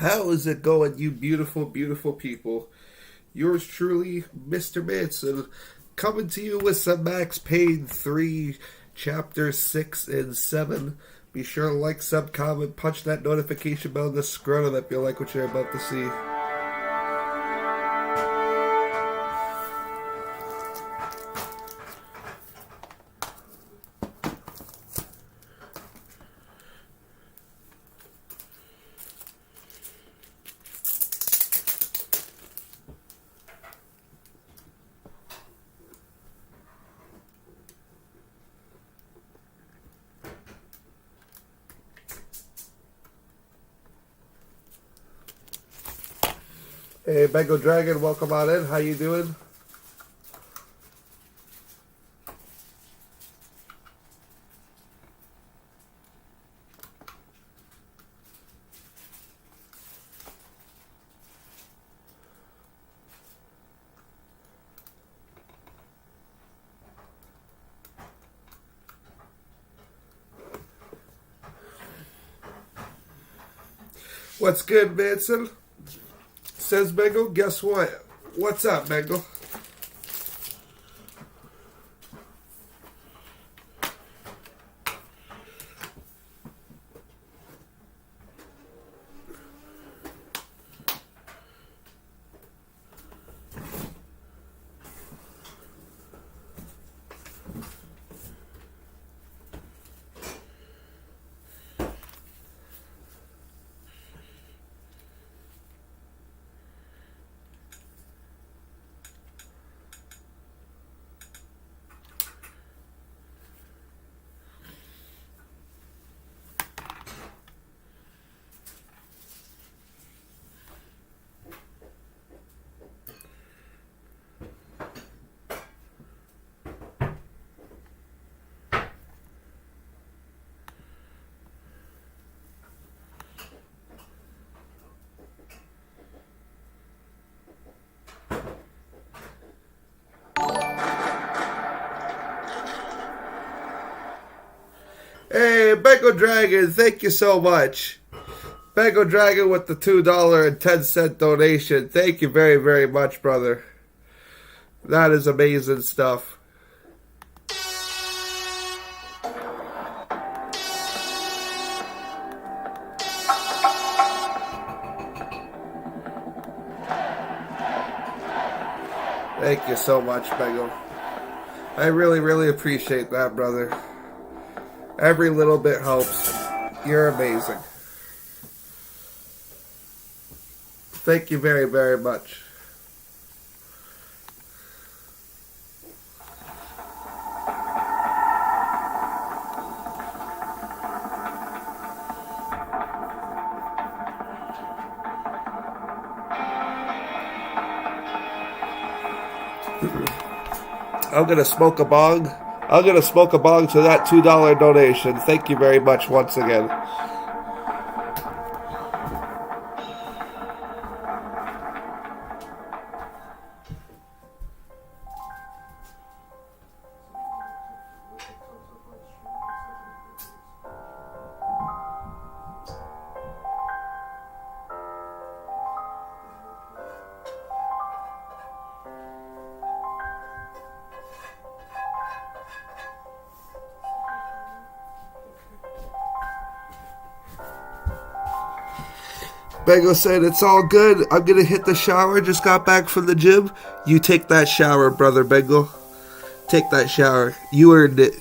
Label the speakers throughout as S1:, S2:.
S1: How is it going, you beautiful, beautiful people? Yours truly, Mr. Manson, coming to you with some Max Payne 3, Chapter 6 and 7. Be sure to like, sub, comment, punch that notification bell in the scrotum if you like what you're about to see. Hey, Bengal Dragon, welcome on in. How you doing? What's good, Manson? Says Bengal. Guess what? What's up, Bengal? Hey, Bengal Dragon, thank you so much. Bengal Dragon with the $2.10 donation. Thank you very, very much, brother. That is amazing stuff. Thank you so much, Bengal. I really, really appreciate that, brother. Every little bit helps. You're amazing. Thank you very, very much. I'm gonna smoke a bong. I'm gonna smoke a bong to that $2 donation. Thank you very much once again. Bengal said, it's all good. I'm going to hit the shower. Just got back from the gym. You take that shower, brother Bengal. Take that shower. You earned it.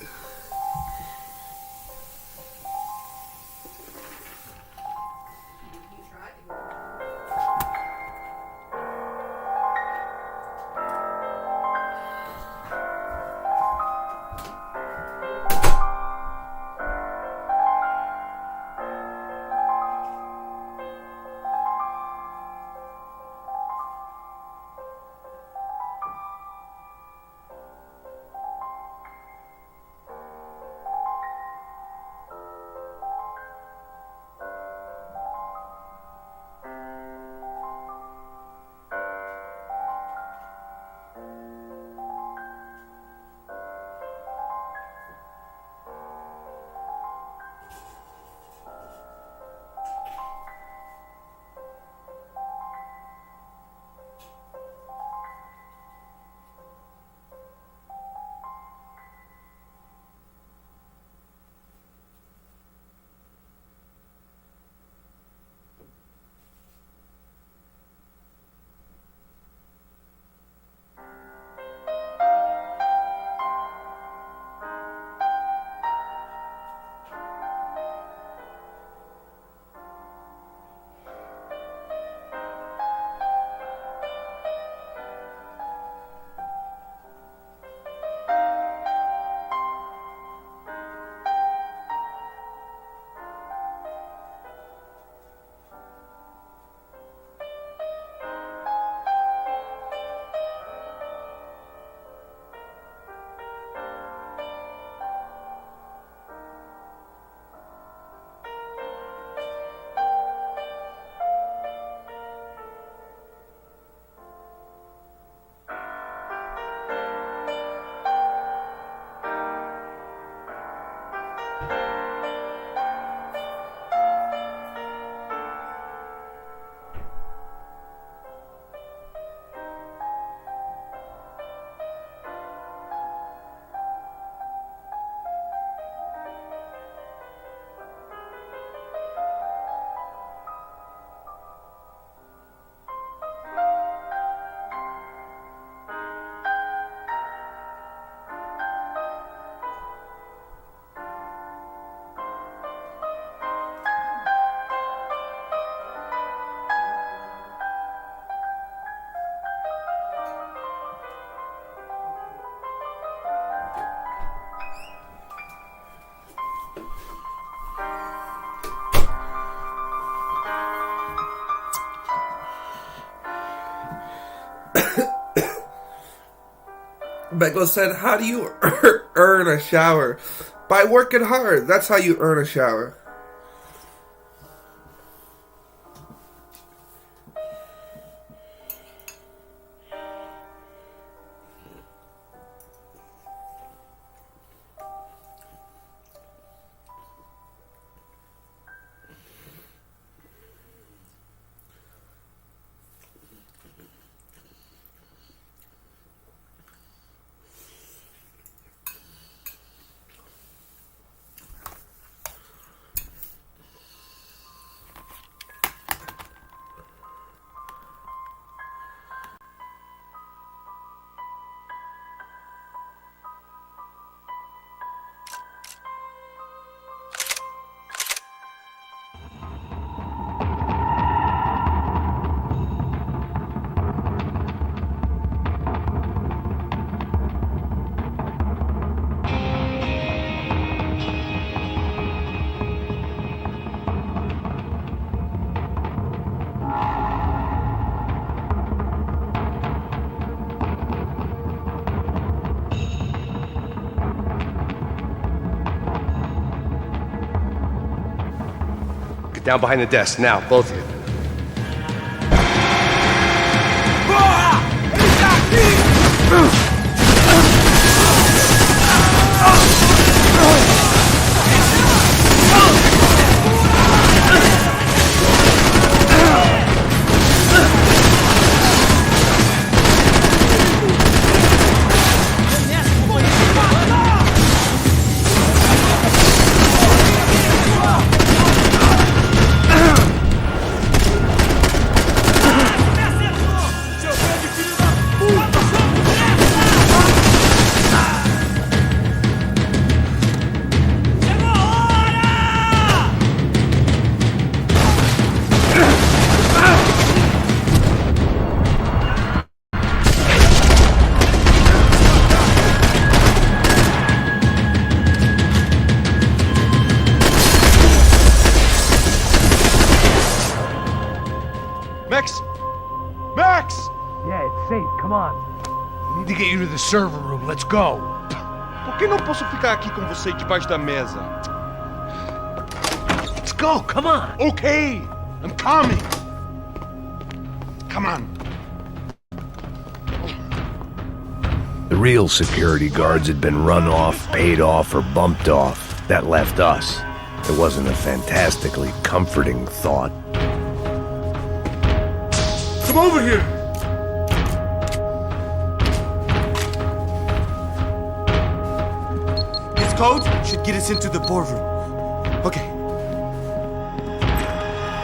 S1: Mego said, how do you earn a shower? By working hard. That's how you earn a shower.
S2: Get down behind the desk, now, both of you.
S3: Max!
S4: Yeah, it's safe. Come on. We need to get you to the server room. Let's go.
S3: Por que não posso ficar aqui com você debaixo da mesa?
S4: Let's go. Come on.
S3: Okay, I'm coming. Come on.
S5: The real security guards had been run off, paid off, or bumped off. That left us. It wasn't a fantastically comforting thought.
S3: Come over here.
S6: This code should get us into the boardroom. Okay.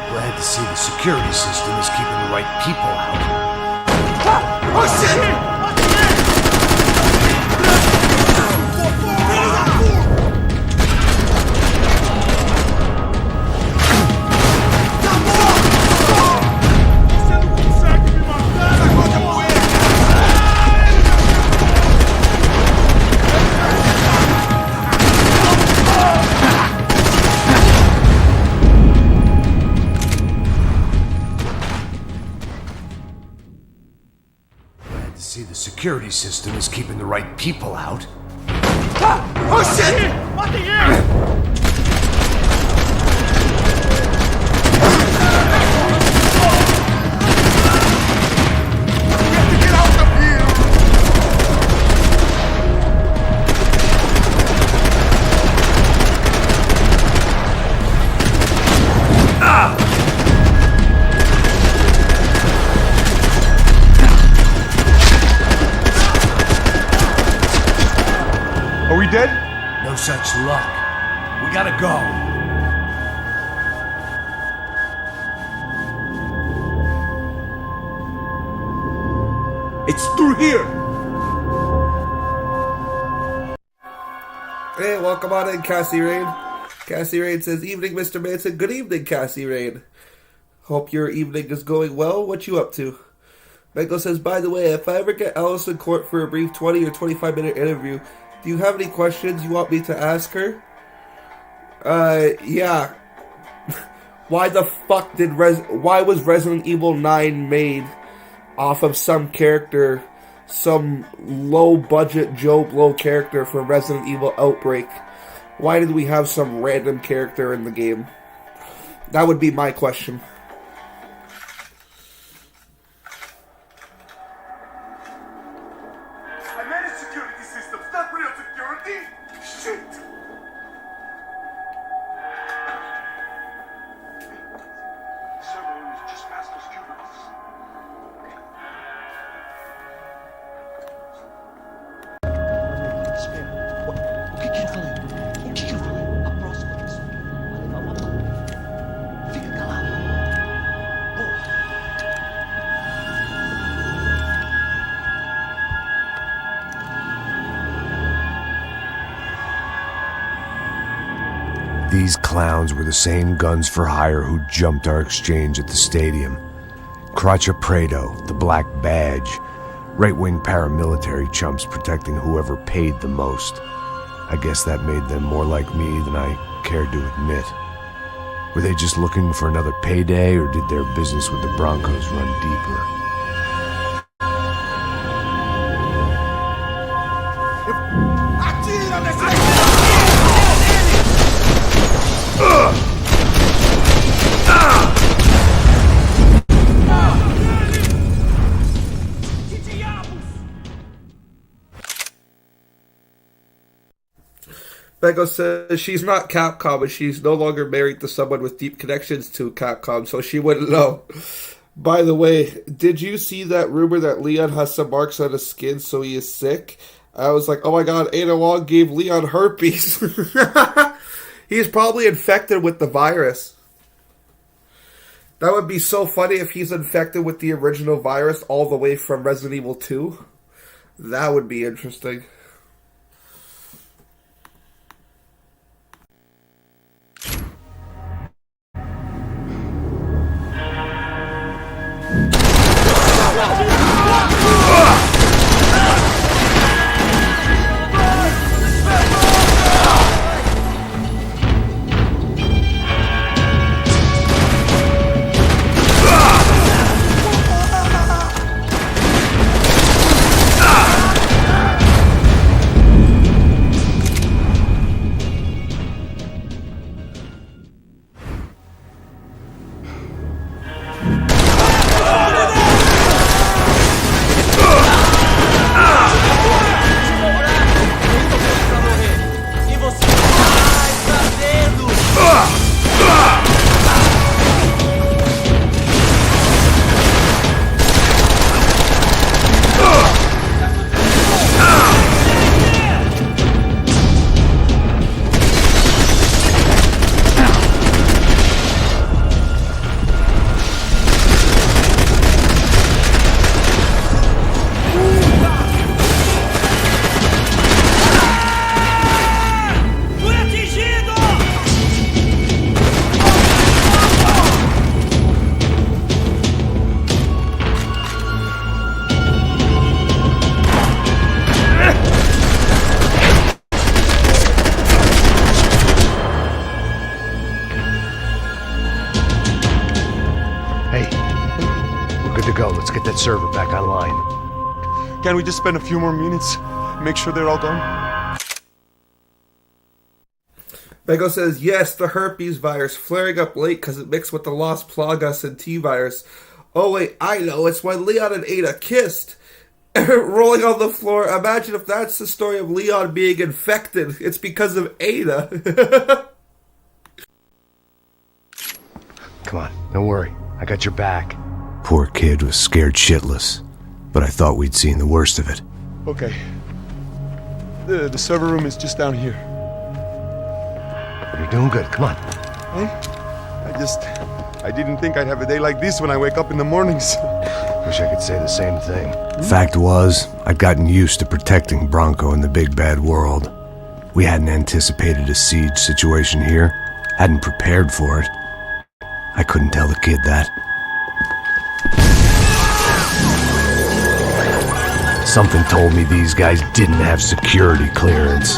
S5: Glad to see the security system is keeping the right people out.
S6: Oh shit!
S5: See, the security system is keeping the right people out.
S6: Oh shit! What the hell?
S3: Are we dead?
S5: No such luck. We gotta go.
S6: It's through here.
S1: Hey, welcome on in, Cassie Rain. Cassie Rain says, "Evening, Mr. Manson." Good evening, Cassie Rain. Hope your evening is going well. What you up to? Michael says, "By the way, if I ever get Alice in court for a brief 20 or 25-minute interview, do you have any questions you want me to ask her?" Yeah. Why the fuck why was Resident Evil 9 made off of some character some low-budget Joe Blow character from Resident Evil Outbreak? Why did we have some random character in the game? That would be my question.
S6: I managed security systems, not real security. Shit. Server room is just past those cubicles.
S7: O que eu falei? O que eu falei? A próxima vez. Vai levar uma mão. Fica calado. Porra.
S5: These clowns were the same guns for hire who jumped our exchange at the stadium. Crotcha Prado, the Black Badge, right-wing paramilitary chumps protecting whoever paid the most. I guess that made them more like me than I cared to admit. Were they just looking for another payday, or did their business with the Broncos run deeper?
S6: Atira nesse...
S1: Bego says she's not Capcom and she's no longer married to someone with deep connections to Capcom, so she wouldn't know. By the way, did you see that rumor that Leon has some marks on his skin so he is sick? I was like, oh my god, Ada Wong gave Leon herpes. He's probably infected with the virus. That would be so funny if he's infected with the original virus all the way from Resident Evil 2. That would be interesting.
S5: Server back online.
S3: Can we just spend a few more minutes? Make sure they're all gone?
S1: Bego says, yes, the herpes virus, flaring up late because it mixed with the Lost Plagas and T-virus. Oh wait, I know, it's when Leon and Ada kissed. Rolling on the floor, imagine if that's the story of Leon being infected. It's because of Ada.
S5: Come on, don't worry. I got your back. Poor kid was scared shitless, but I thought we'd seen the worst of it.
S3: Okay. The server room is just down here.
S5: You're doing good, come on.
S3: I didn't think I'd have a day like this when I wake up in the mornings.
S5: Wish I could say the same thing. Fact was, I'd gotten used to protecting Bronco in the big bad world. We hadn't anticipated a siege situation here, hadn't prepared for it. I couldn't tell the kid that. Something told me these guys didn't have security clearance.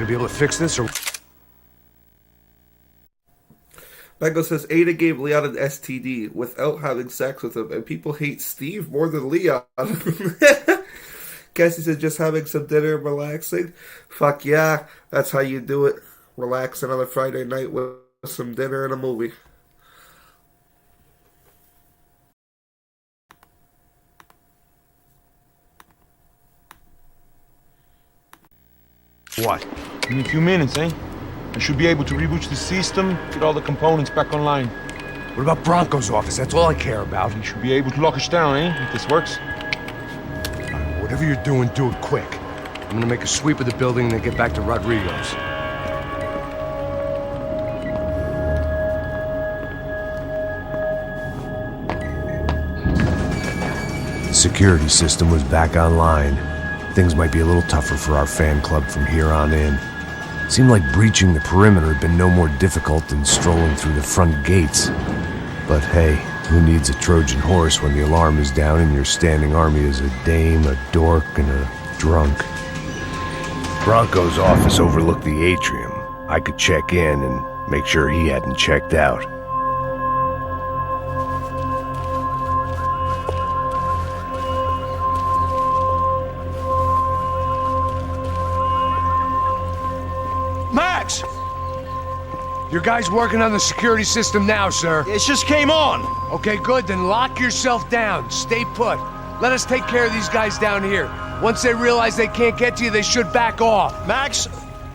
S5: gonna be able to fix this, or...
S1: Mango says Ada gave Leon an STD without having sex with him, and people hate Steve more than Leon. Cassie said just having some dinner and relaxing. Fuck yeah, that's how you do it. Relaxing on a Friday night with some dinner and a movie.
S3: What? In a few minutes, eh? I should be able to reboot the system, get all the components back online.
S5: What about Bronco's office? That's all I care about.
S3: You should be able to lock us down, eh? If this works.
S5: Whatever you're doing, do it quick. I'm gonna make a sweep of the building and then get back to Rodrigo's. The security system was back online. Things might be a little tougher for our fan club from here on in. Seemed like breaching the perimeter had been no more difficult than strolling through the front gates. But hey, who needs a Trojan horse when the alarm is down and your standing army is a dame, a dork, and a drunk? Bronco's office overlooked the atrium. I could check in and make sure he hadn't checked out.
S3: Max!
S4: Your guy's working on the security system now, sir.
S3: It just came on!
S4: Okay, good, then lock yourself down. Stay put. Let us take care of these guys down here. Once they realize they can't get to you, they should back off.
S3: Max,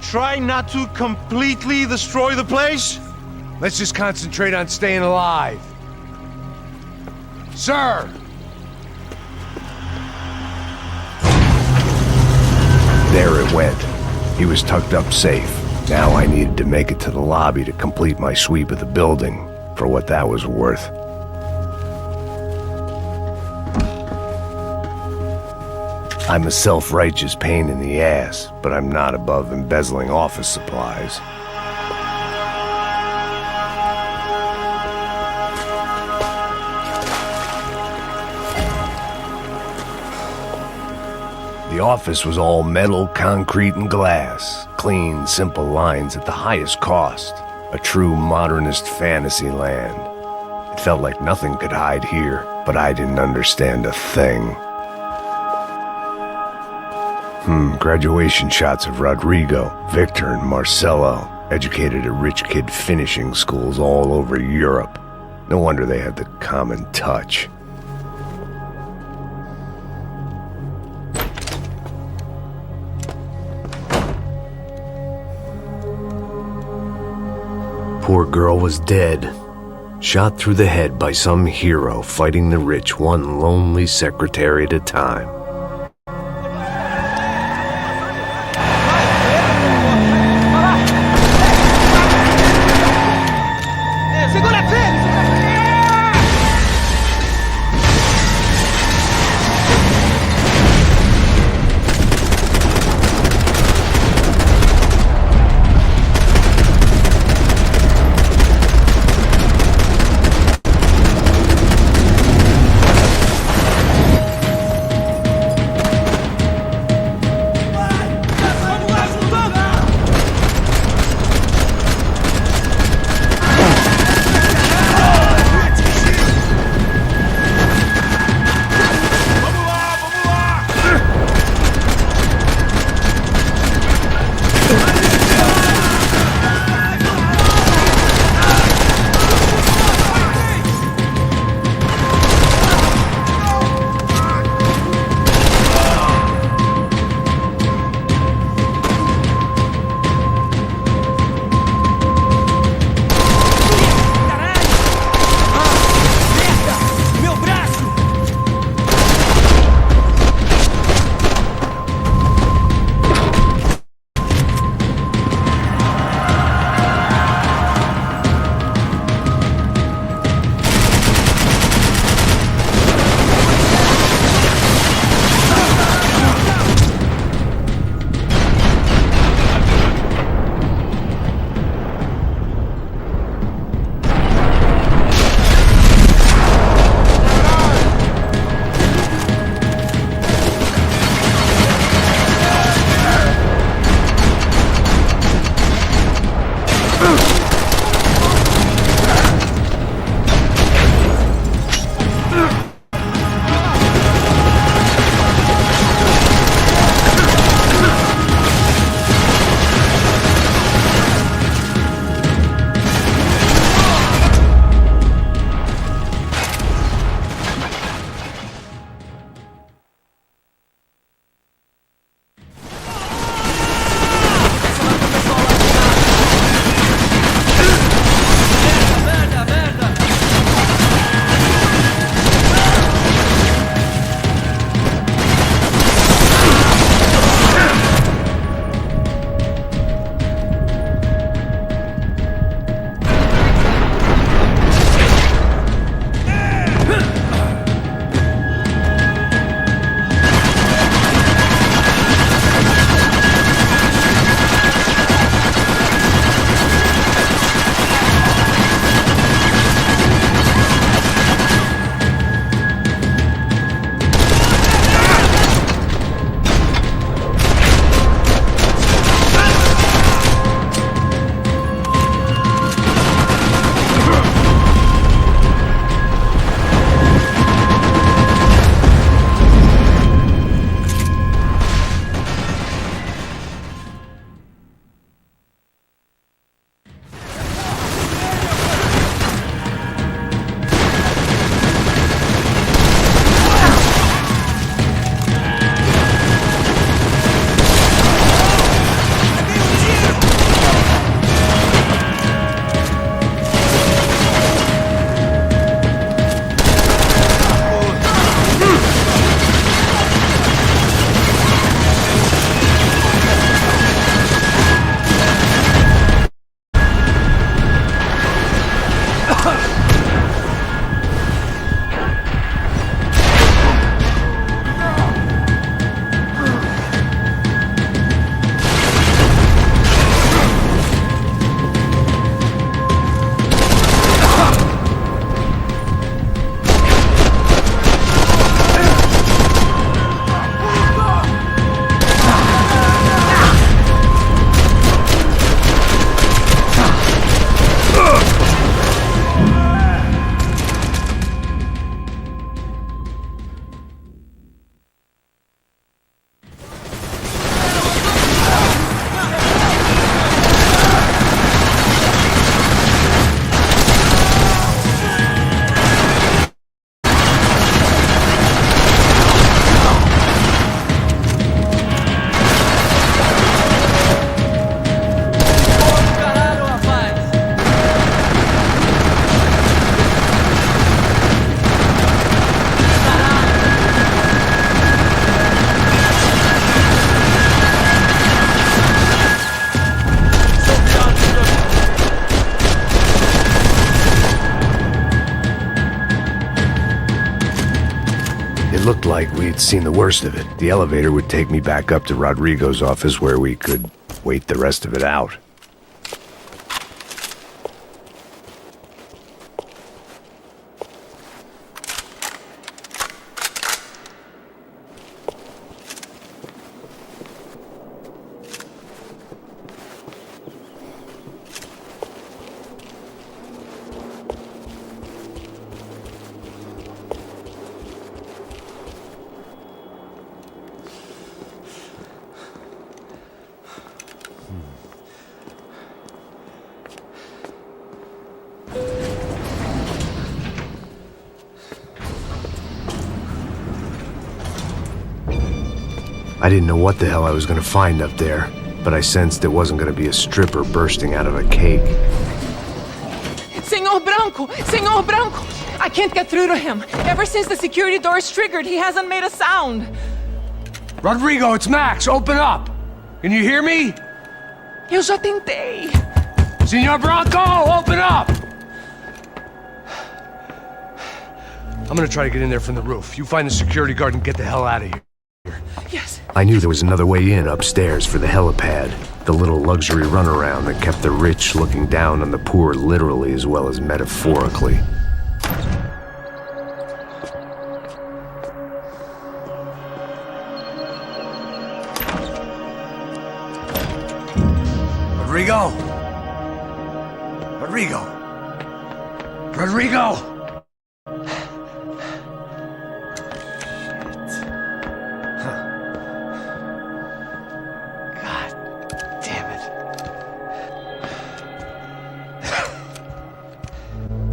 S3: try not to completely destroy the place.
S4: Let's just concentrate on staying alive. Sir!
S5: There it went. He was tucked up safe. Now I needed to make it to the lobby to complete my sweep of the building, for what that was worth. I'm a self-righteous pain in the ass, but I'm not above embezzling office supplies. The office was all metal, concrete, and glass. Clean, simple lines at the highest cost. A true modernist fantasy land. It felt like nothing could hide here, but I didn't understand a thing. Graduation shots of Rodrigo, Victor, and Marcelo, educated at rich kid finishing schools all over Europe. No wonder they had the common touch. Poor girl was dead. Shot through the head by some hero fighting the rich one lonely secretary at a time. like we'd seen the worst of it. The elevator would take me back up to Rodrigo's office where we could wait the rest of it out. I didn't know what the hell I was gonna find up there, but I sensed it wasn't gonna be a stripper bursting out of a cake.
S8: Senor Branco! Senor Branco! I can't get through to him. Ever since the security door is triggered, he hasn't made a sound.
S4: Rodrigo, it's Max. Open up. Can you hear me?
S8: Eu já tentei.
S4: Senor Branco, open up! I'm gonna try to get in there from the roof. You find the security guard and get the hell out of here.
S8: Yes.
S5: I knew there was another way in upstairs for the helipad, the little luxury runaround that kept the rich looking down on the poor literally as well as metaphorically.
S4: Rodrigo! Rodrigo! Rodrigo!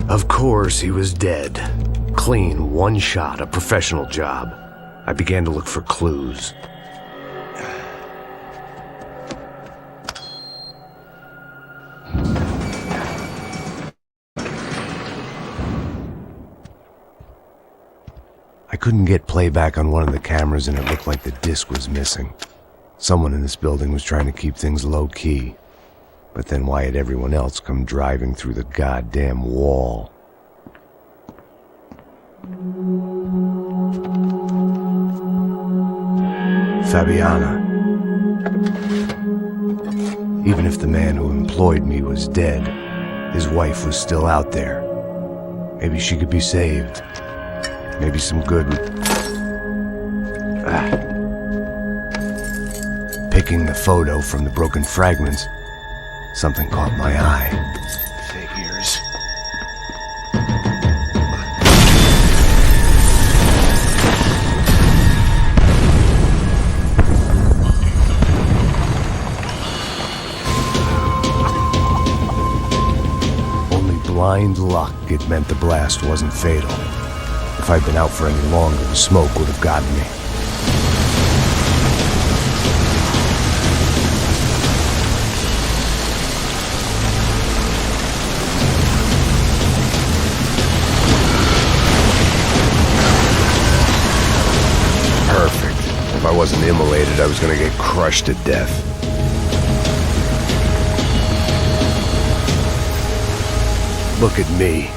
S5: Of course, he was dead. Clean, one shot, a professional job. I began to look for clues. I couldn't get playback on one of the cameras and it looked like the disc was missing. Someone in this building was trying to keep things low-key. But then why had everyone else come driving through the goddamn wall? Fabiana. Even if the man who employed me was dead, his wife was still out there. Maybe she could be saved. Maybe some good would... Picking the photo from the broken fragments, something caught my eye. Figures. Only blind luck it meant the blast wasn't fatal. If I'd been out for any longer, the smoke would have gotten me. If I wasn't immolated, I was gonna get crushed to death. Look at me.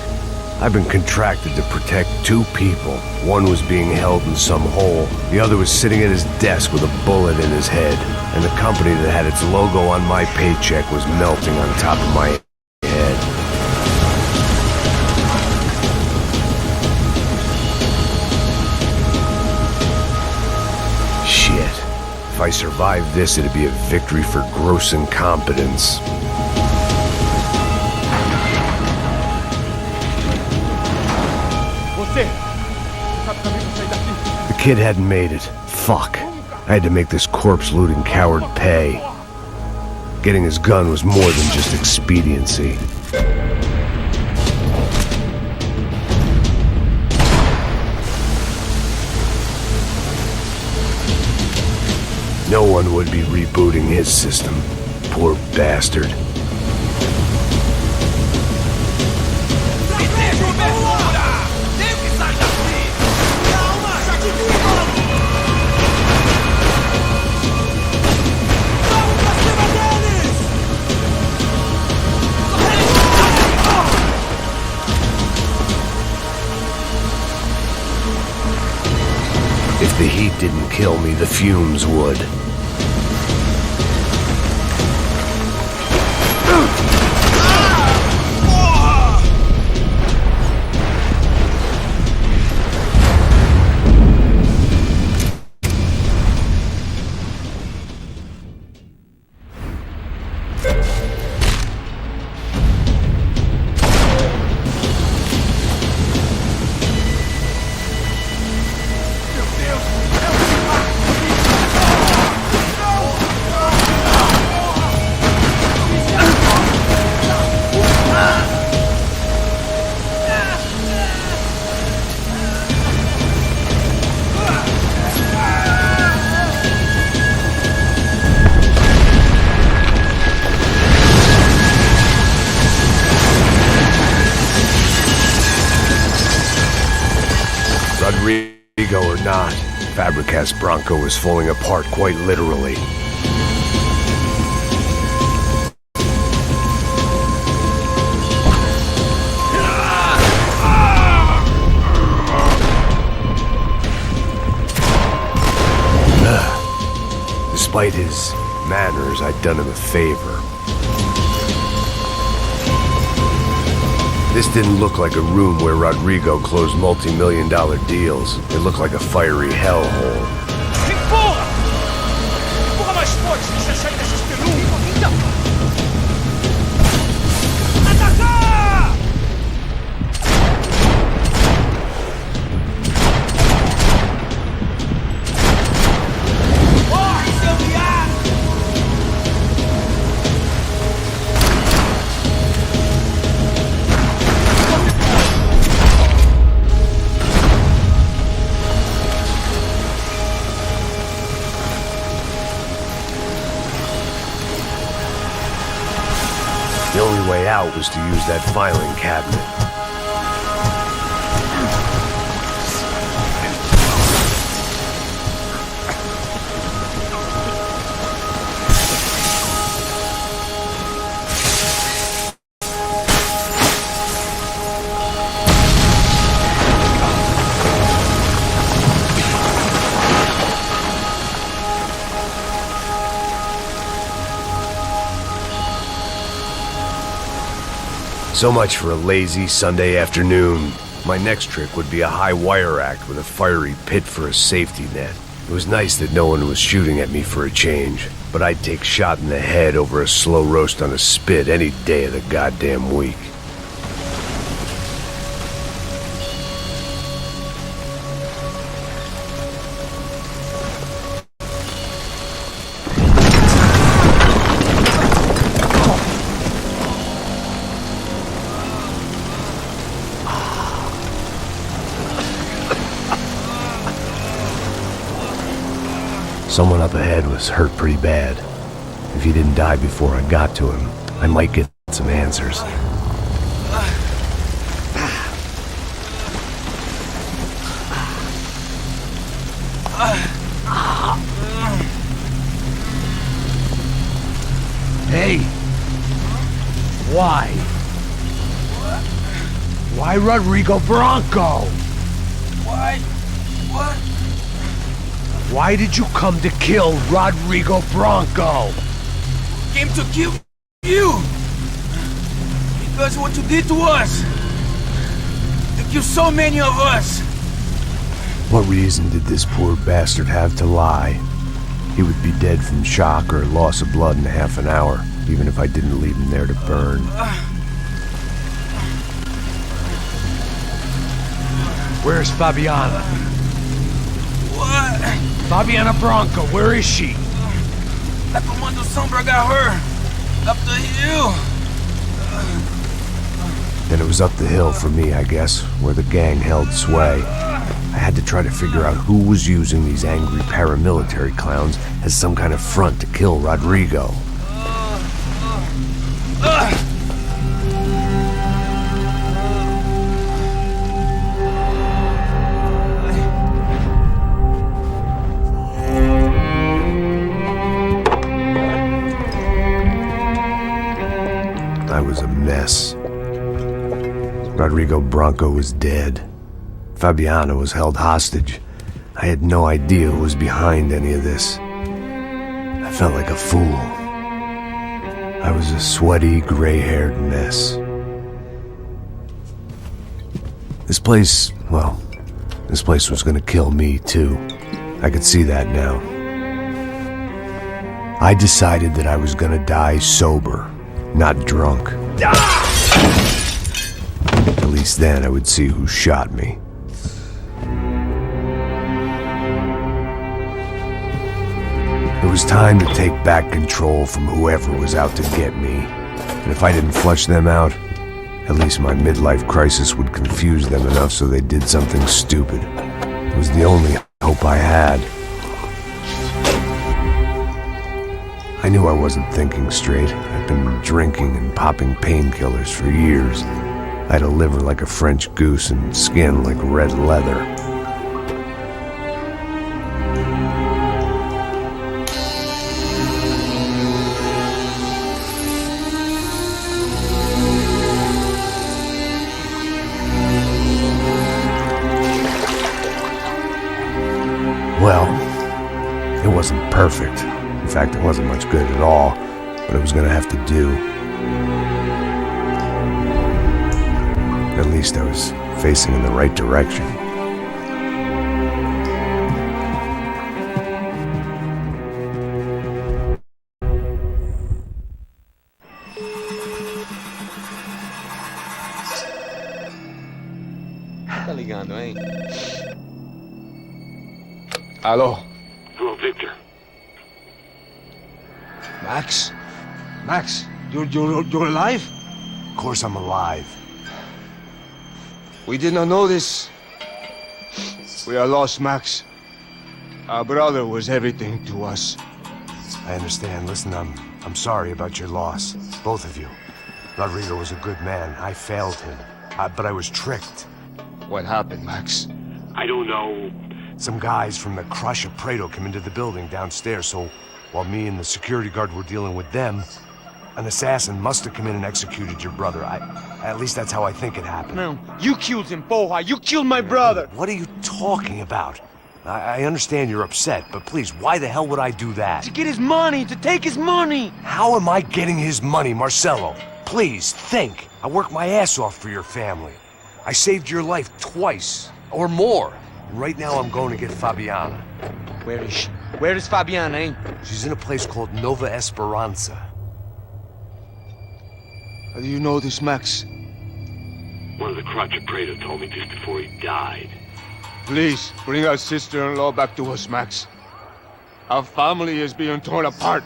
S5: I've been contracted to protect two people. One was being held in some hole. The other was sitting at his desk with a bullet in his head. And the company that had its logo on my paycheck was melting on top of my head. Shit. If I survived this, it'd be a victory for gross incompetence. The kid hadn't made it. Fuck. I had to make this corpse-looting coward pay. Getting his gun was more than just expediency. No one would be rebooting his system. Poor bastard. If the heat didn't kill me, the fumes would. Rodrigo or not, Fabregas Bronco was falling apart quite literally. Despite his manners, I'd done him a favor. This didn't look like a room where Rodrigo closed multi-million-dollar deals. It looked like a fiery hellhole.
S6: Empurra! Empurra mais forte, deixa sair dessa espelunca! Então! Atacar! Corre, seu viado!
S5: The only way out was to use that filing cabinet. So much for a lazy Sunday afternoon. My next trick would be a high wire act with a fiery pit for a safety net. It was nice that no one was shooting at me for a change, but I'd take shot in the head over a slow roast on a spit any day of the goddamn week. Someone up ahead was hurt pretty bad. If he didn't die before I got to him, I might get some answers.
S4: Hey! Why? Why Rodrigo Bronco?
S6: Why? What?
S4: Why did you come to kill Rodrigo Bronco?
S6: Came to kill you! Because what you did to us! You killed so many of us!
S5: What reason did this poor bastard have to lie? He would be dead from shock or loss of blood in half an hour, even if I didn't leave him there to burn.
S4: Where's Fabiana?
S6: What?
S4: Fabiana Bronco, where is she?
S6: La Comando Sombra got her! Up the hill!
S5: Then it was up the hill for me, I guess, where the gang held sway. I had to try to figure out who was using these angry paramilitary clowns as some kind of front to kill Rodrigo. I was a mess. Rodrigo Bronco was dead. Fabiana was held hostage. I I had no idea who was behind any of this. I felt like a fool. I was a sweaty, gray-haired mess. This place was gonna kill me too. I could see that now. I decided that I was gonna die sober, not drunk. At least then I would see who shot me. It was time to take back control from whoever was out to get me. And if I didn't flush them out, at least my midlife crisis would confuse them enough so they did something stupid. It was the only hope I had. I knew I wasn't thinking straight. I'd been drinking and popping painkillers for years. I had a liver like a French goose and skin like red leather. Well, it wasn't perfect. In fact, it wasn't much good at all, but it was gonna have to do. At least I was facing in the right direction.
S7: Tá ligando, hein?
S3: Hello.
S9: Hello, Victor.
S3: Max? Max, you're alive?
S5: Of course I'm alive.
S3: We did not know this. We are lost, Max. Our brother was everything to us.
S5: I understand. Listen, I'm sorry about your loss. Both of you. Rodrigo was a good man. I failed him. But I was tricked.
S3: What happened, Max?
S9: I don't know.
S5: Some guys from the Crush of Prado came into the building downstairs, so while me and the security guard were dealing with them, an assassin must have come in and executed your brother. At least that's how I think it happened.
S6: No, you killed him, Porra. You killed my brother.
S5: What are you talking about? I understand you're upset, but please, why the hell would I do that?
S6: To get his money, to take his money.
S5: How am I getting his money, Marcelo? Please, think. I worked my ass off for your family. I saved your life twice, or more. Right now I'm going to get Fabiana.
S6: Where is she? Where is Fabiana, eh?
S5: She's in a place called Nova Esperanza.
S3: How do you know this, Max?
S9: One of the Crotch of Prado told me just before he died.
S3: Please, bring our sister-in-law back to us, Max. Our family is being torn apart.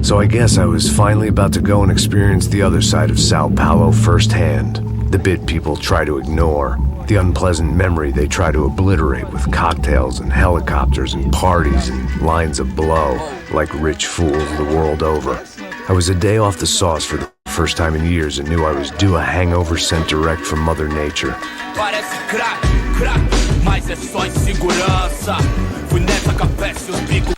S5: So I guess I was finally about to go and experience the other side of Sao Paulo firsthand. The bit people try to ignore. The unpleasant memory they try to obliterate with cocktails and helicopters and parties and lines of blow, like rich fools the world over. I was a day off the sauce for the first time in years and knew I was due a hangover sent direct from Mother Nature.
S10: Parece crack, crack, mas é só insegurança. Fui nessa café, seus bicos.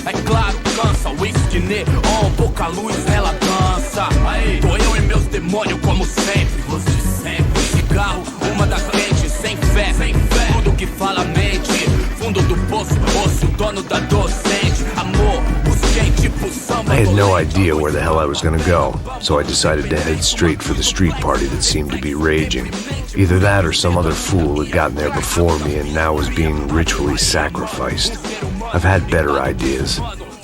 S10: É claro, cansa, whisky, neon, pouca luz, ela dança. Tô eu e meus demônios como sempre, luz de sempre. Cigarro, uma das crentes, sem fé, tudo que fala mente. Fundo do poço, osso, dono da docente. Amor, busquei tipo samba.
S5: I had no idea where the hell I was gonna go, so I decided to head straight for the street party that seemed to be raging. Either that or some other fool had gotten there before me and now was being ritually sacrificed. I've had better ideas,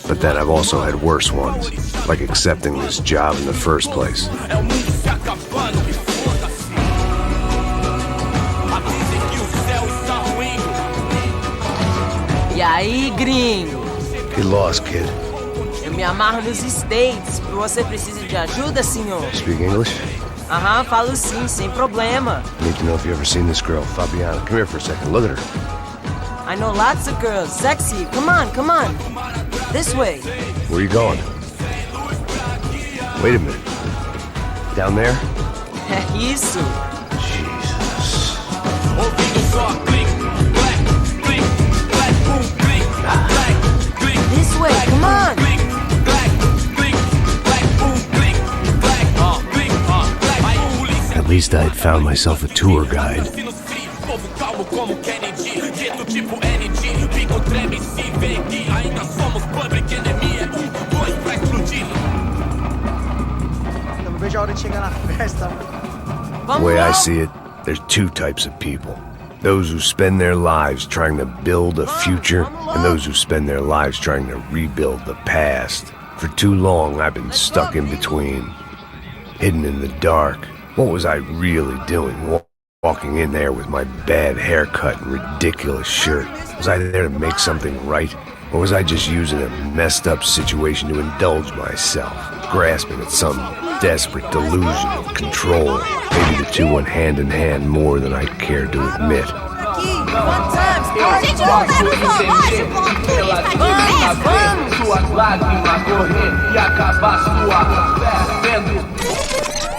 S5: but then I've also had worse ones, like accepting this job in the first place.
S11: E aí, gringo?
S5: Get lost, kid.
S11: Eu me amarro nos States. Você precisa de ajuda, senhor?
S5: Speak English?
S11: Aham, falo sim, sem problema.
S5: Need to know if you've ever seen this girl, Fabiana. Come here for a second. Look at her.
S11: I know lots of girls. Sexy. Come on, come on. This way.
S5: Where are you going? Wait a minute. Down there?
S11: Isso.
S5: Jesus.
S11: This way, come on.
S5: At least I had found myself a tour guide. The way I see it, there's two types of people. Those who spend their lives trying to build a future, and those who spend their lives trying to rebuild the past. For too long, I've been stuck in between, hidden in the dark. What was I really doing? Walking in there with my bad haircut and ridiculous shirt. Was I there to make something right? Or was I just using a messed up situation to indulge myself, grasping at some desperate delusion of control? Maybe the two went hand in hand more than I cared to admit.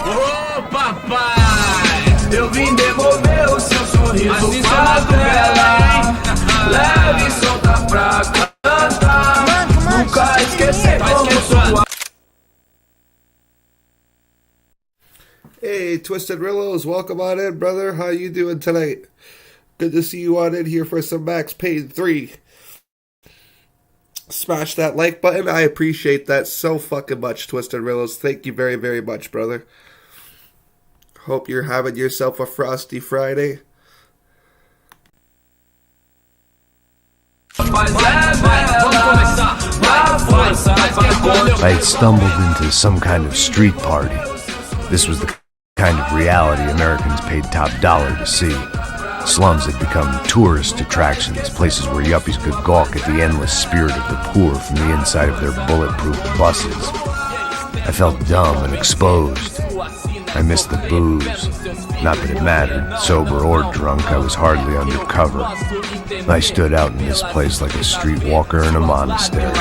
S10: Ô papai, eu vim devolver o seu sorriso pra tela, hein? Leve e solta pra cantar. Nunca esquecer como sua.
S1: Hey, Twisted Rillos, welcome on in, brother. How you doing tonight? Good to see you on in here for some Max Payne 3. Smash that like button. I appreciate that so fucking much, Twisted Rillos. Thank you very, very much, brother. Hope you're having yourself a frosty Friday.
S5: I had stumbled into some kind of street party. This was the kind of reality Americans paid top dollar to see. Slums had become tourist attractions, places where yuppies could gawk at the endless spirit of the poor from the inside of their bulletproof buses. I felt dumb and exposed. I missed the booze. Not that it mattered. Sober or drunk, I was hardly undercover. I stood out in this place like a streetwalker in a monastery.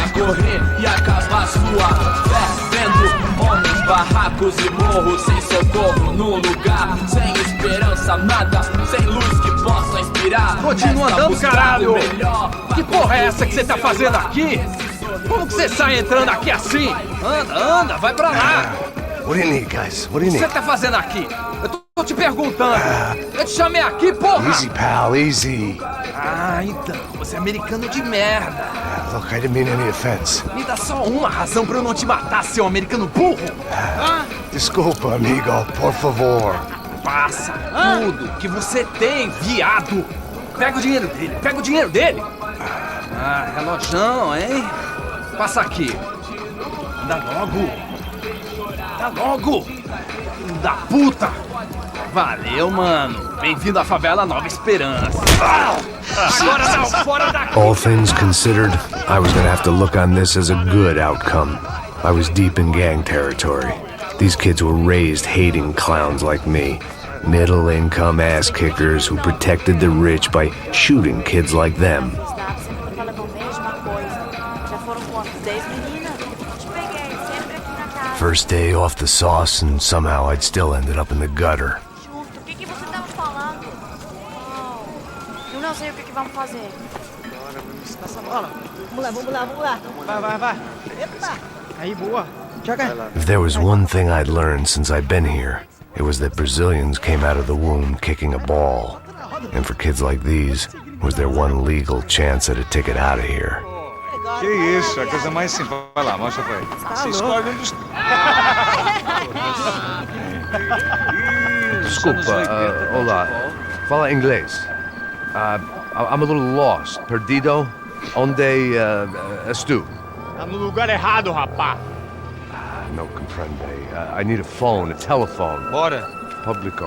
S10: Barracos e morros sem socorro num lugar sem esperança, nada, sem luz que possa inspirar.
S6: Continua andando, caralho! Que porra é essa que você tá fazendo aqui? Como que você sai entrando aqui assim? Anda, vai pra lá!
S5: What do you need, guys? What do you need?
S6: O que você tá fazendo aqui? Eu tô te perguntando. Eu te chamei aqui, porra!
S5: Easy, pal, easy.
S6: Ah, então, você é americano de merda.
S5: Look, I didn't mean any offense.
S6: Me dá só uma razão pra eu não te matar, seu americano burro.
S5: Desculpa, amigo, por favor.
S6: Passa tudo que você tem, viado. Pega o dinheiro dele, Ah, relojão, hein? Passa aqui. Anda logo. Filho da puta. Valeu, mano. Bem-vindo à favela Nova Esperança. Agora não, fora daqui.
S5: All things considered, I was gonna have to look on this as a good outcome. I was deep in gang territory. These kids were raised hating clowns like me. Middle-income ass-kickers who protected the rich by shooting kids like them. First day off the sauce, and somehow I'd still ended up in the gutter.
S12: Eu não sei o que vamos fazer.
S13: Passa a bola. Vamos lá. Vai. Epa! Aí, boa. Joga.
S5: If there was one thing I'd learned since I'd been here, it was that Brazilians came out of the womb kicking a ball. And for kids like these, was their one legal chance at a ticket out of here.
S3: Que isso, a coisa mais simples. Vai lá, mostra pra ele. Você escolhe um dos...
S4: Desculpa, olá. Fala inglês. I'm a little lost. Perdido? Onde és tu?
S13: Tá no lugar errado, rapá.
S4: No comprende. I need a phone, a telephone.
S3: Bora.
S4: Publico.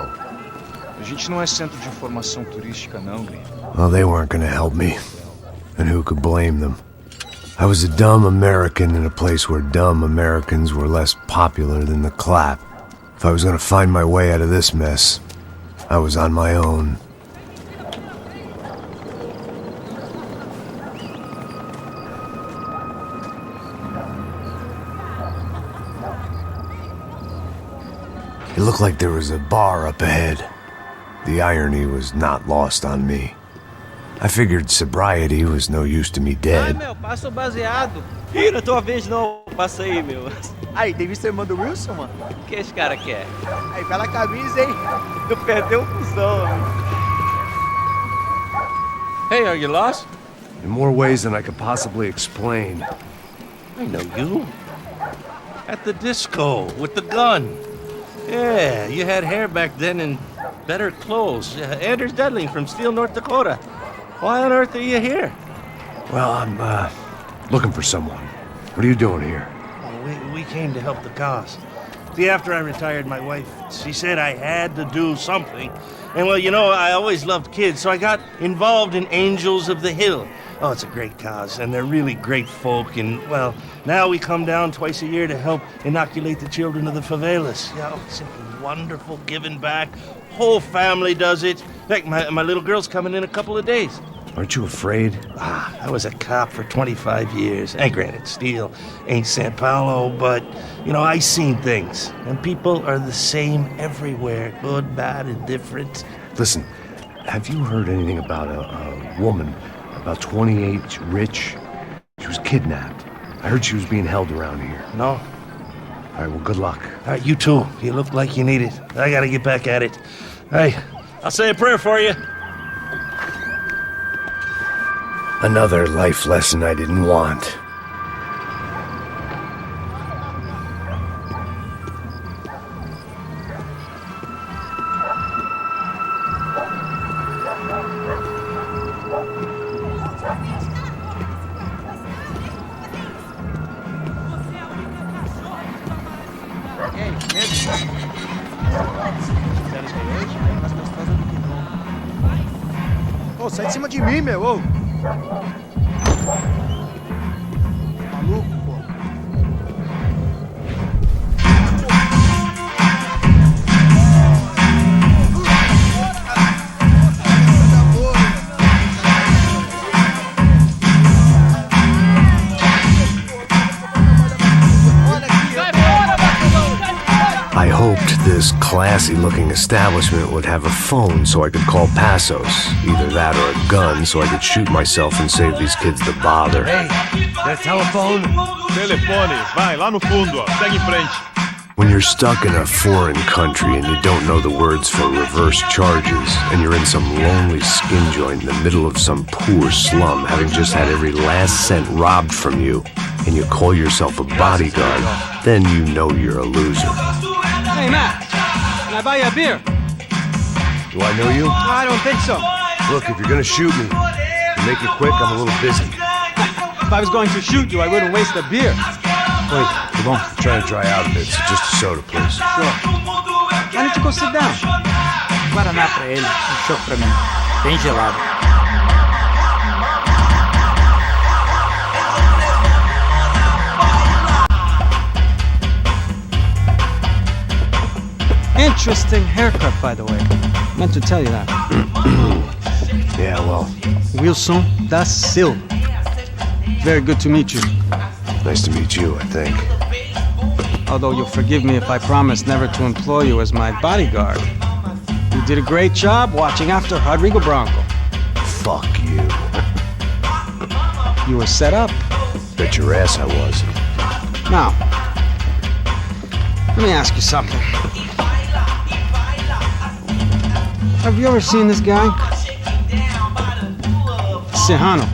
S3: A gente não é centro de informação turística, não, gringo.
S5: Well, they weren't gonna help me. And who could blame them? I was a dumb American in a place where dumb Americans were less popular than the clap. If I was gonna find my way out of this mess, I was on my own. It looked like there was a bar up ahead. The irony was not lost on me. I figured sobriety was no use to me dead.
S13: Meu, passa o baseado. Ih, não é tua vez não. Passa aí, meu. Aí, tem visto a irmã do Wilson, mano? O que esse cara quer? Aí, bela camisa, hein? Tu perdeu o cuzão,
S4: Hey, are you lost?
S5: In more ways than I could possibly explain.
S14: I know you. At the disco, with the gun. Yeah, you had hair back then and better clothes. Anders Dudley from Steele, North Dakota. Why on earth are you here?
S5: Well, I'm, looking for someone. What are you doing here?
S14: Oh, we came to help the cause. See, after I retired, my wife, she said I had to do something. And, well, you know, I always loved kids, so I got involved in Angels of the Hill. Oh, it's a great cause, and they're really great folk, and, well, now we come down twice a year to help inoculate the children of the favelas. Yeah, oh, simply wonderful, giving back. Whole family does it. In fact, my little girl's coming in a couple of days.
S5: Aren't you afraid?
S14: I was a cop for 25 years. And granted, Steele ain't San Paulo, but, you know, I seen things. And people are the same everywhere. Good, bad, indifferent.
S5: Listen, have you heard anything about a woman, about 28, rich? She was kidnapped. I heard she was being held around here.
S14: No.
S5: All right, well, good luck.
S14: All right, you too. You look like you need it. I gotta get back at it. Hey, I'll say a prayer for you.
S5: Another life lesson I didn't want.
S13: Ô, sai de cima de mim, meu, ô. Maluco, pô.
S5: I hoped this classy-looking establishment would have a phone so I could call Passos. Either that or a gun so I could shoot myself and save these kids the bother.
S4: Hey, that telephone?
S15: Telefone, vai, lá no fundo, ó. Segue em frente.
S5: When you're stuck in a foreign country and you don't know the words for reverse charges, and you're in some lonely skin joint in the middle of some poor slum, having just had every last cent robbed from you, and you call yourself a bodyguard, then you know you're a loser.
S13: Hey, Matt, can I buy you a beer?
S5: Do I know you?
S13: I don't think so.
S5: Look, if you're gonna shoot me, to make it quick, I'm a little busy.
S13: If I was going to shoot you, I wouldn't waste a beer.
S5: Wait, come on. I'm trying to dry out a bit, so just a soda, please.
S13: Sure. Why don't you go sit down? Guaraná pra ele, chopp pra mim. Bem gelado. Interesting haircut, by the way. Meant to tell you that.
S5: Yeah, well.
S13: Wilson da Silva. Very good to meet you.
S5: Nice to meet you, I think.
S13: Although you'll forgive me if I promise never to employ you as my bodyguard. You did a great job watching after Rodrigo Branco.
S5: Fuck you.
S13: You were set up.
S5: Bet your ass I was.
S13: Now, let me ask you something. Have you ever seen this guy? Serrano.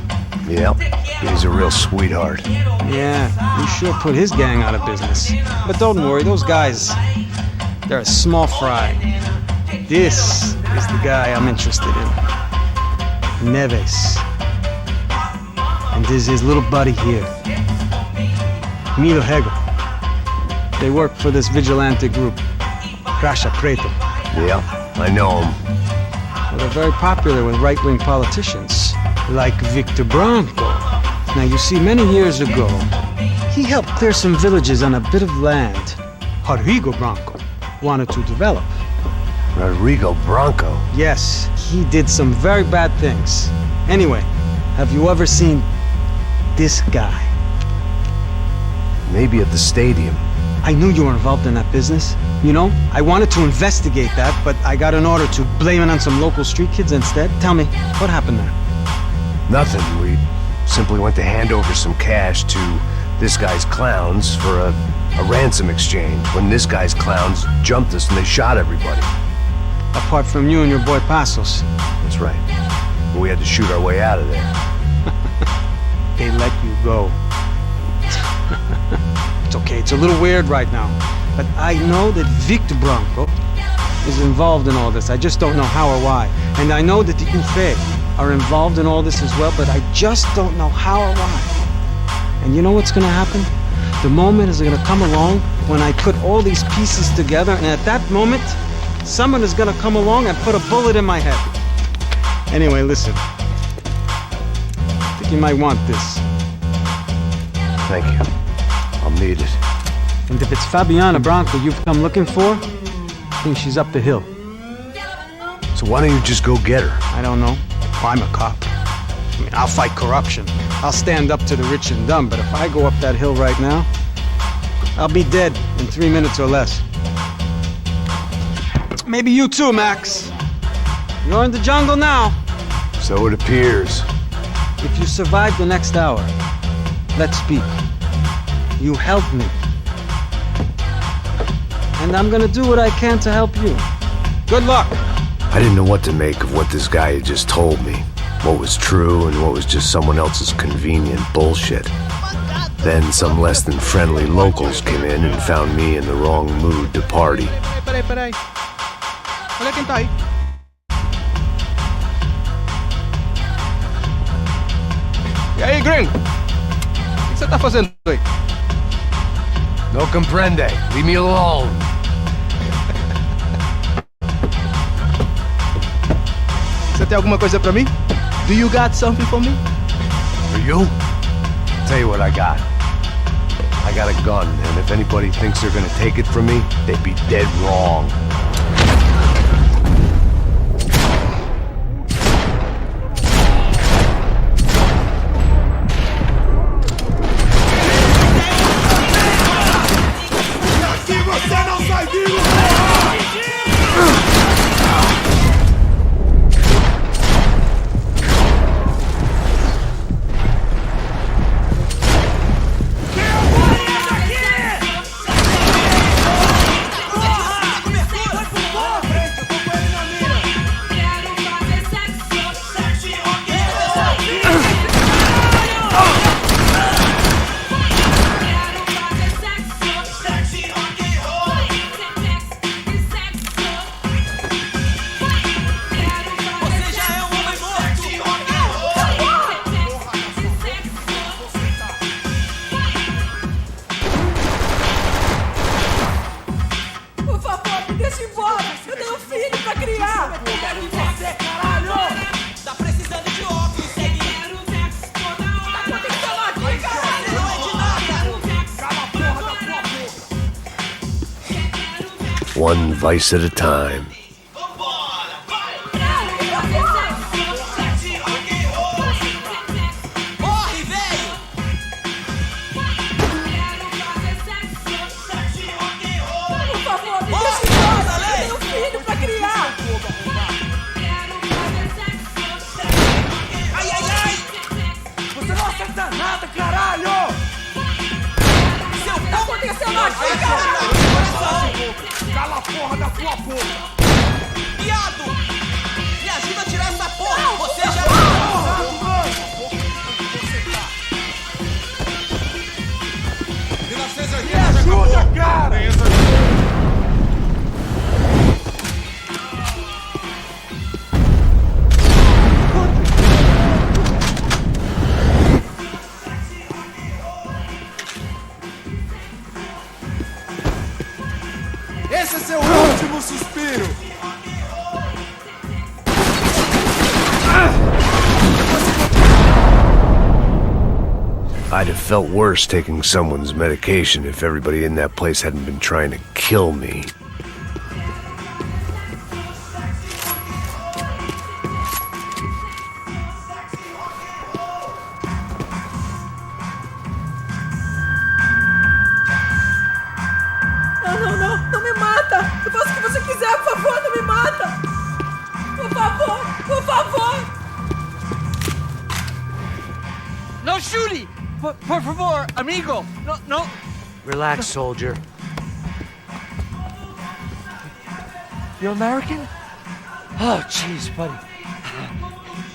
S5: Yep, he's a real sweetheart.
S13: Yeah, he sure put his gang out of business. But don't worry, those guys, they're a small fry. This is the guy I'm interested in. Neves. And this is his little buddy here. Milo Hegel. They work for this vigilante group, Crasha Preto.
S5: Yeah, I know him.
S13: Well, they're very popular with right-wing politicians, like Victor Branco. Now, you see, many years ago, he helped clear some villages on a bit of land Rodrigo Branco wanted to develop.
S5: Rodrigo Branco?
S13: Yes, he did some very bad things. Anyway, have you ever seen this guy?
S5: Maybe at the stadium.
S13: I knew you were involved in that business. You know, I wanted to investigate that, but I got an order to blame it on some local street kids instead. Tell me, what happened there?
S5: Nothing. We simply went to hand over some cash to this guy's clowns for a ransom exchange when this guy's clowns jumped us and they shot everybody.
S13: Apart from you and your boy Passos.
S5: That's right. But we had to shoot our way out of there.
S13: They let you go. It's okay, it's a little weird right now. But I know that Victor Branco is involved in all this. I just don't know how or why. And I know that the Ufe are involved in all this as well, but I just don't know how or why. And you know what's gonna happen? The moment is gonna come along when I put all these pieces together, and at that moment, someone is gonna come along and put a bullet in my head. Anyway, listen. I think you might want this.
S5: Thank you. I'll need it.
S13: And if it's Fabiana Branco you've come looking for, I think she's up the hill.
S5: So why don't you just go get her?
S13: I don't know. I'm a cop. I mean, I'll fight corruption. I'll stand up to the rich and dumb, but if I go up that hill right now, I'll be dead in 3 minutes or less. Maybe you too, Max. You're in the jungle now.
S5: So it appears.
S13: If you survive the next hour, let's speak. You helped me. And I'm gonna do what I can to help you. Good luck!
S5: I didn't know what to make of what this guy had just told me. What was true and what was just someone else's convenient bullshit. Then some less than friendly locals came in and found me in the wrong mood to party.
S16: Peraí. Olha quem tá aí. E aí, gringo? O que você tá fazendo aí?
S4: No comprende. Leave me alone.
S16: Você tem alguma coisa pra mim? Do you got something for me?
S5: For you? Tell you what I got. I got a gun, and if anybody thinks they're gonna take it from me, they'd be dead wrong. One vice at a time.
S10: Cala a porra da tua boca! Viado! Me ajuda a tirar essa porra! Você já... Me ajuda, cara!
S6: Esse é seu último suspiro!
S5: I'd have felt worse taking someone's medication if everybody in that place hadn't been trying to kill me.
S6: Judy! Por favor, amigo! No.
S4: Relax, soldier. You American? Oh, jeez, buddy.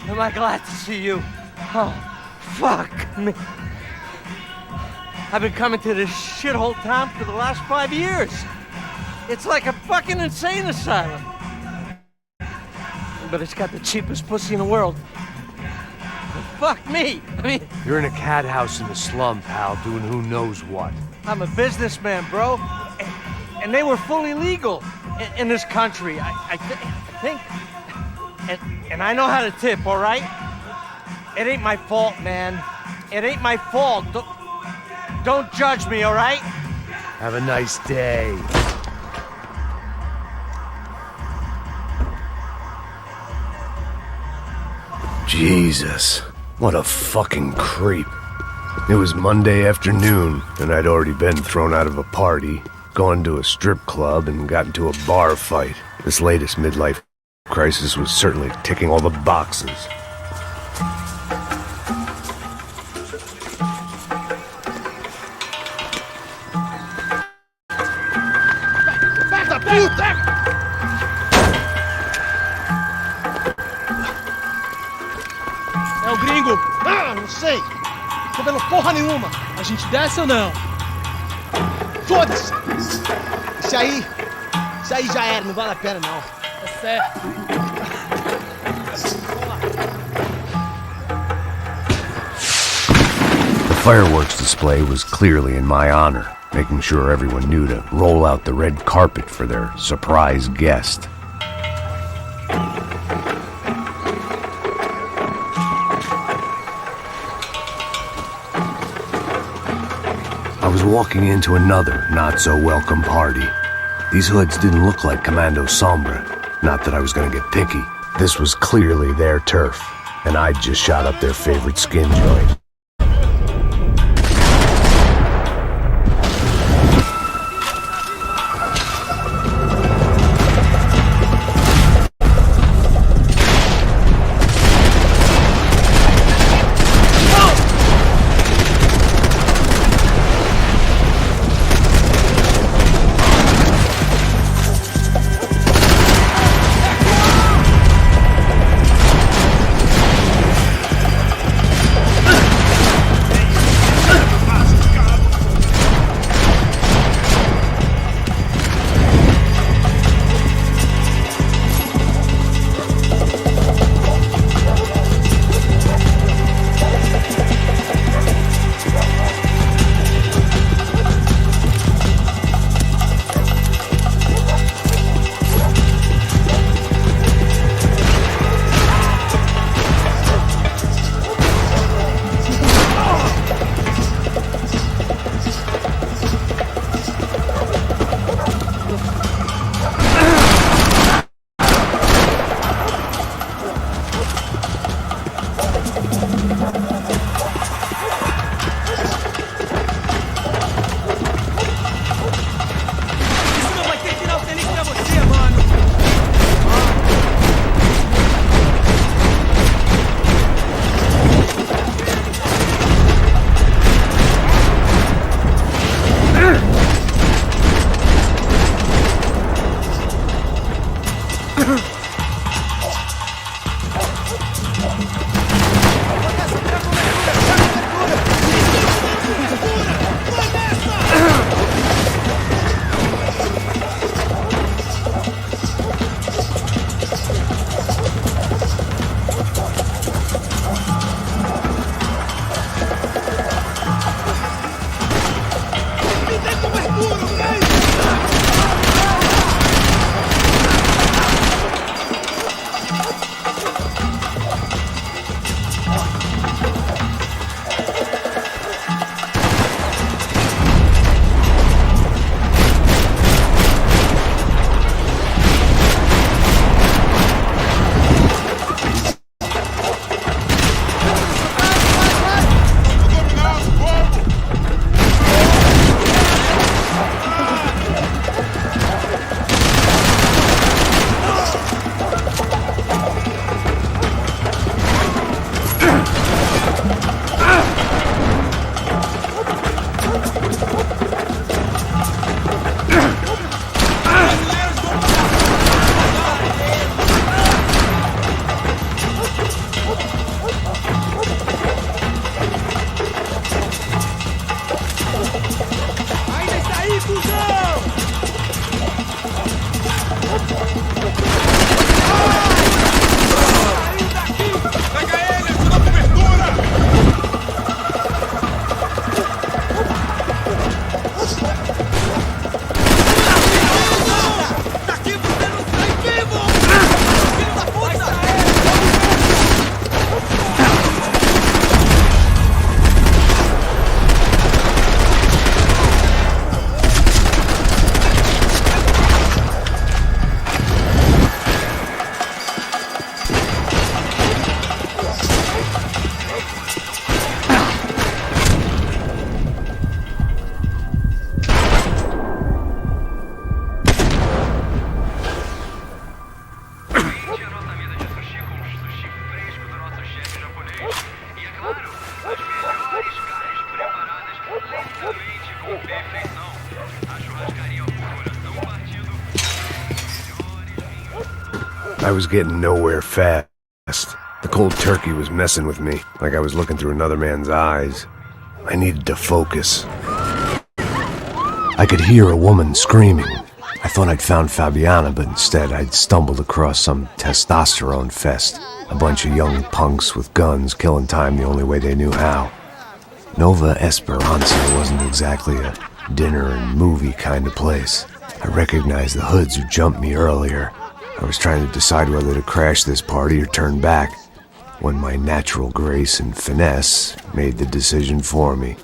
S4: Am I glad to see you? Oh, fuck me. I've been coming to this shithole town for the last 5 years. It's like a fucking insane asylum. But it's got the cheapest pussy in the world. Fuck me. I mean... You're in a cat house in the slum, pal, doing who knows what. I'm a businessman, bro. And they were fully legal in this country, I think. And I know how to tip, all right? It ain't my fault, man. It ain't my fault. Don't judge me, all right? Have a nice day.
S5: Jesus, what a fucking creep. It was Monday afternoon, and I'd already been thrown out of a party, gone to a strip club, and got into a bar fight. This latest midlife crisis was certainly ticking all the boxes.
S17: É o gringo. Ah, não sei. Tô vendo porra nenhuma. A gente desce ou não? Foda-se. Isso aí já era, não vale a pena não. É certo.
S5: The fireworks display was clearly in my honor, making sure everyone knew to roll out the red carpet for their surprise guest. I was walking into another not-so-welcome party. These hoods didn't look like Commando Sombra. Not that I was gonna get picky. This was clearly their turf, and I'd just shot up their favorite skin joint. I was getting nowhere fast. The cold turkey was messing with me, like I was looking through another man's eyes. I needed to focus. I could hear a woman screaming. I thought I'd found Fabiana, but instead I'd stumbled across some testosterone fest. A bunch of young punks with guns killing time the only way they knew how. Nova Esperanza wasn't exactly a dinner and movie kind of place. I recognized the hoods who jumped me earlier. I was trying to decide whether to crash this party or turn back, when my natural grace and finesse made the decision for me.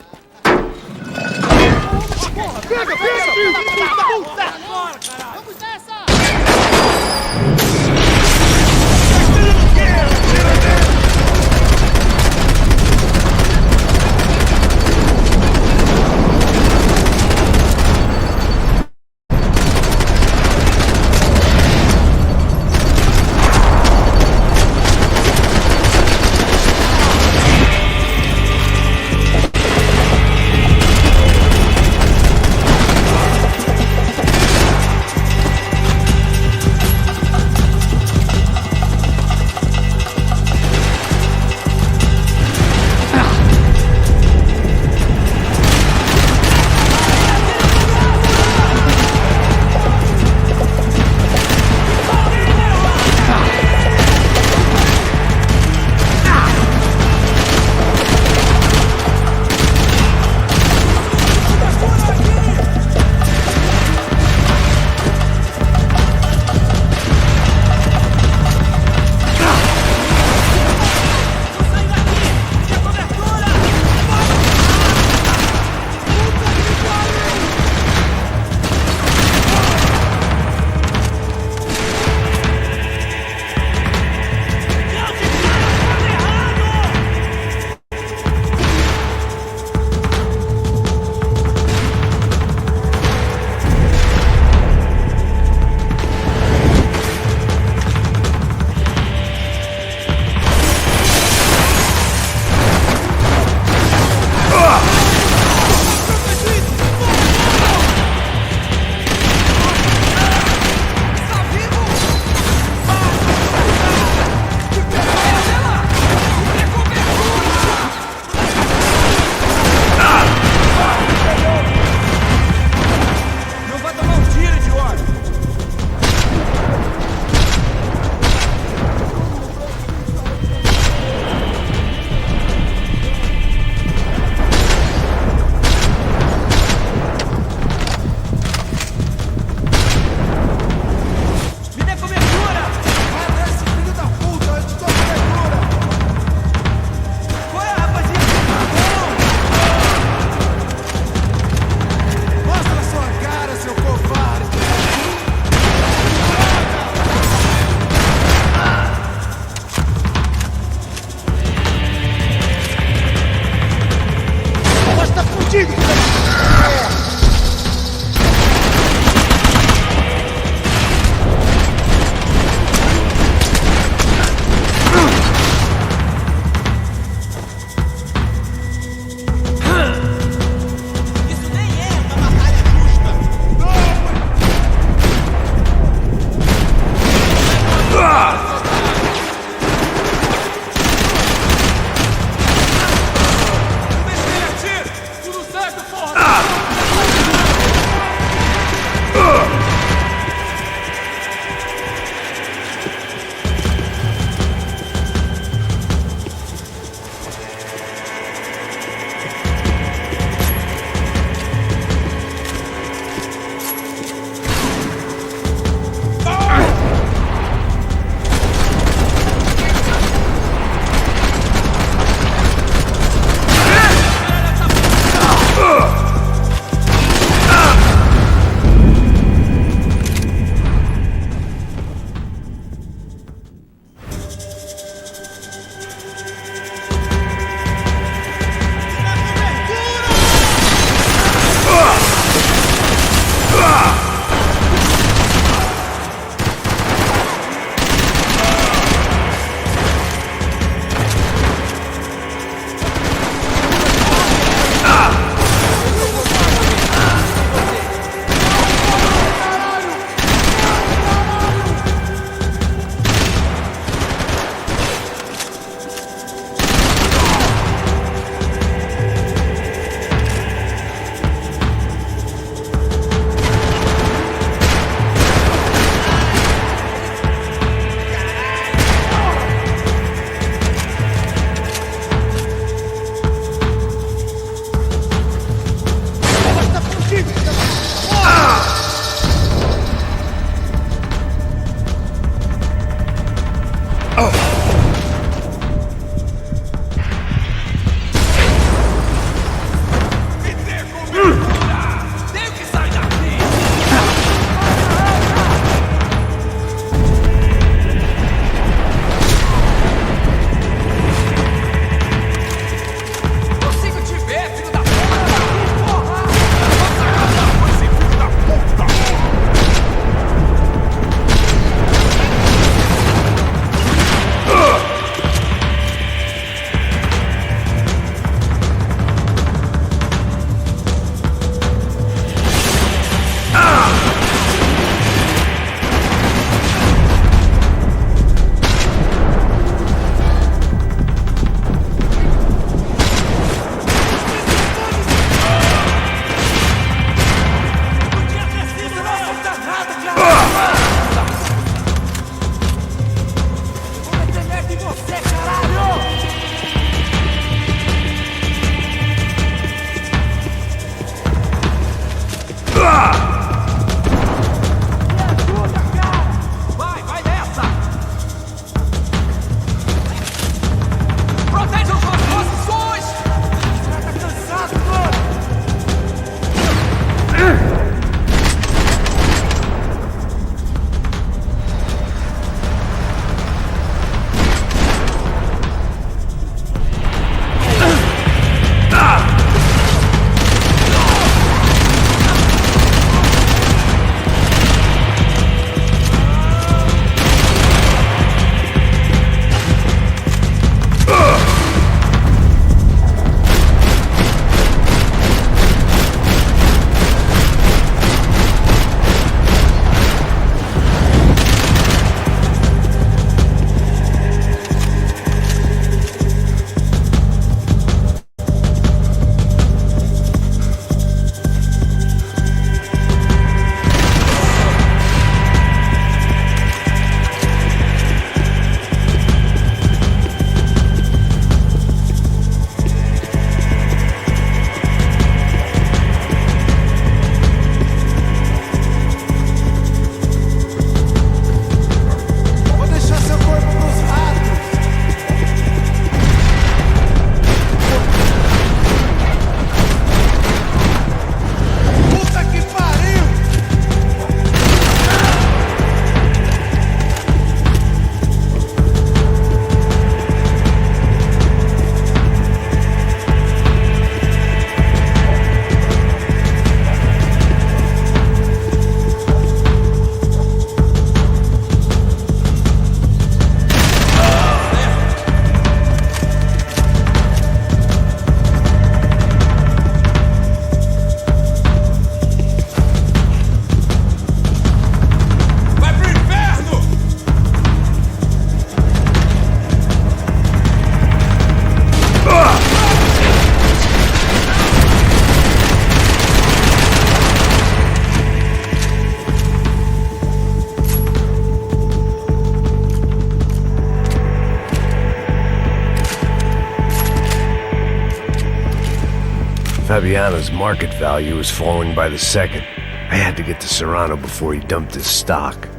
S5: Fabiana's market value was falling by the second. I had to get to Serrano before he dumped his stock.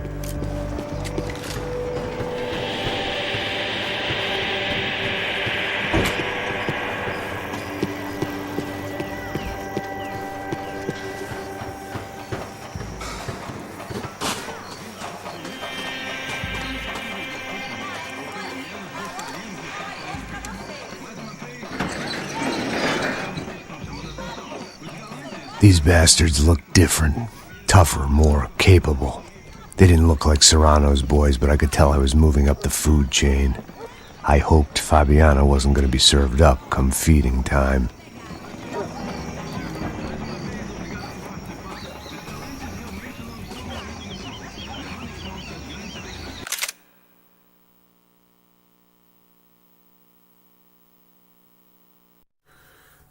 S5: These bastards looked different, tougher, more capable. They didn't look like Serrano's boys, but I could tell I was moving up the food chain. I hoped Fabiana wasn't going to be served up come feeding time.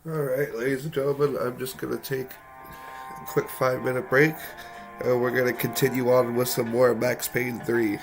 S1: Alright, ladies and gentlemen, I'm just going to take a quick 5-minute break, and we're going to continue on with some more Max Payne 3.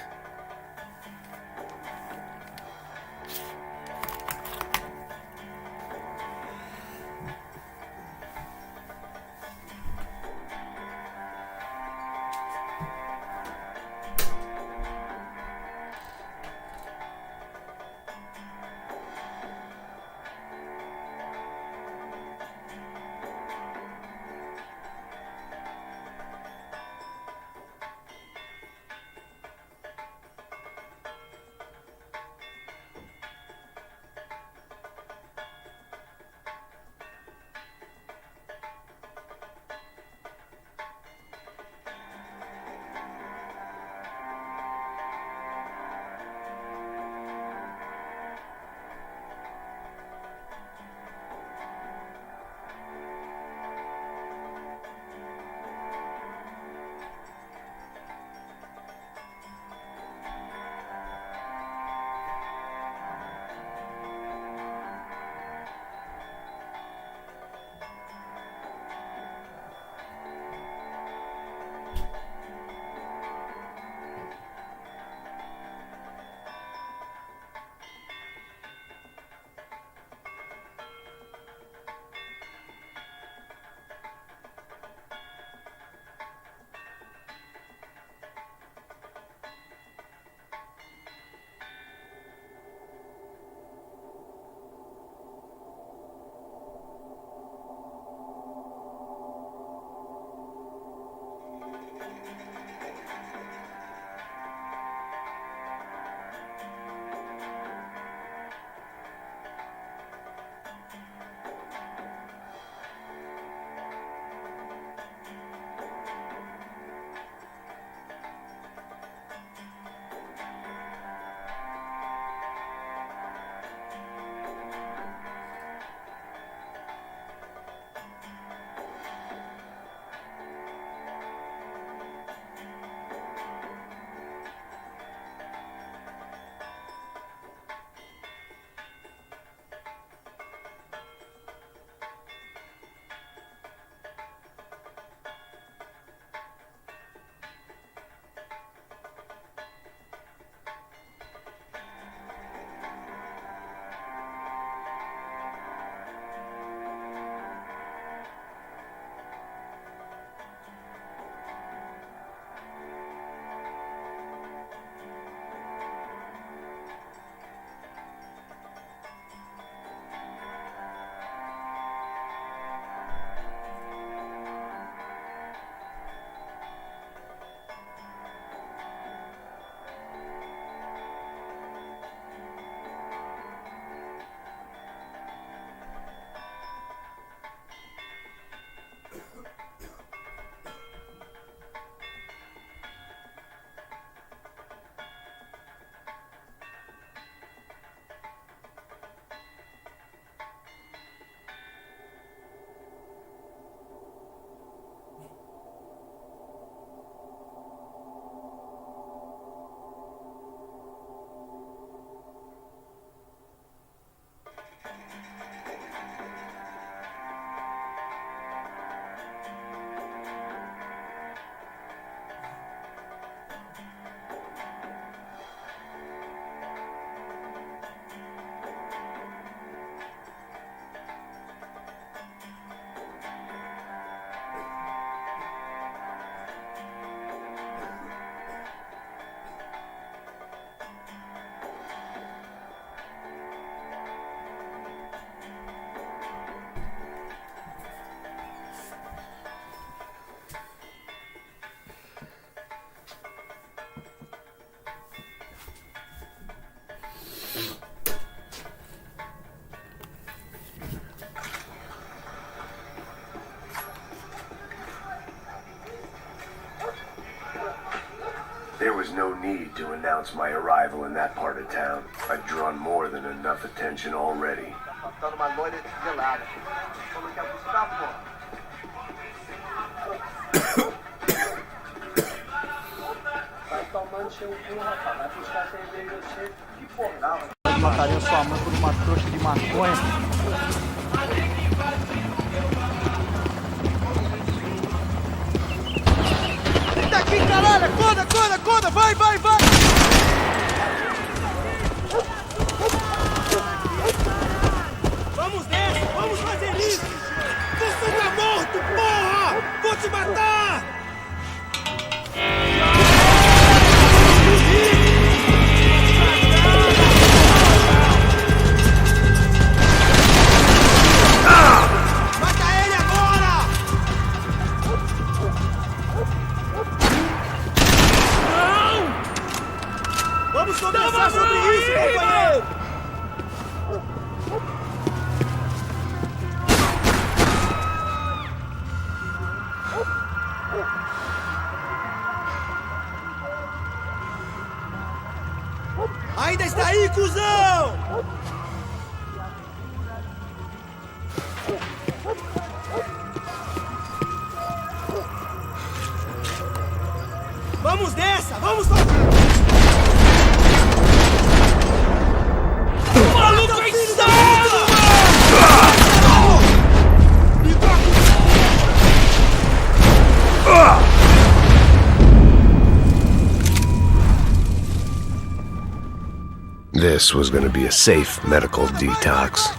S5: no need to announce my arrival in that part of town. I've drawn more than enough attention already.
S7: Faltando uma loira desvelada. Falou que ia buscar, pô. Vai tomando seu cu, rapaz. Vai buscar cerveja você. Que porra. Mataria sua mãe por uma trouxa de maconha.
S17: Eita aqui, caralho! Acorda, acorda, acorda! Vai, vai, vai! Vamos nessa! Vamos fazer isso! Você tá morto, porra! Vou te matar! Mata ele agora! Não! Vamos conversar sobre isso, companheiro! Ainda está aí, cuzão! Vamos nessa! Vamos fazer! O maluco é insano!
S5: This was going to be a safe medical detox.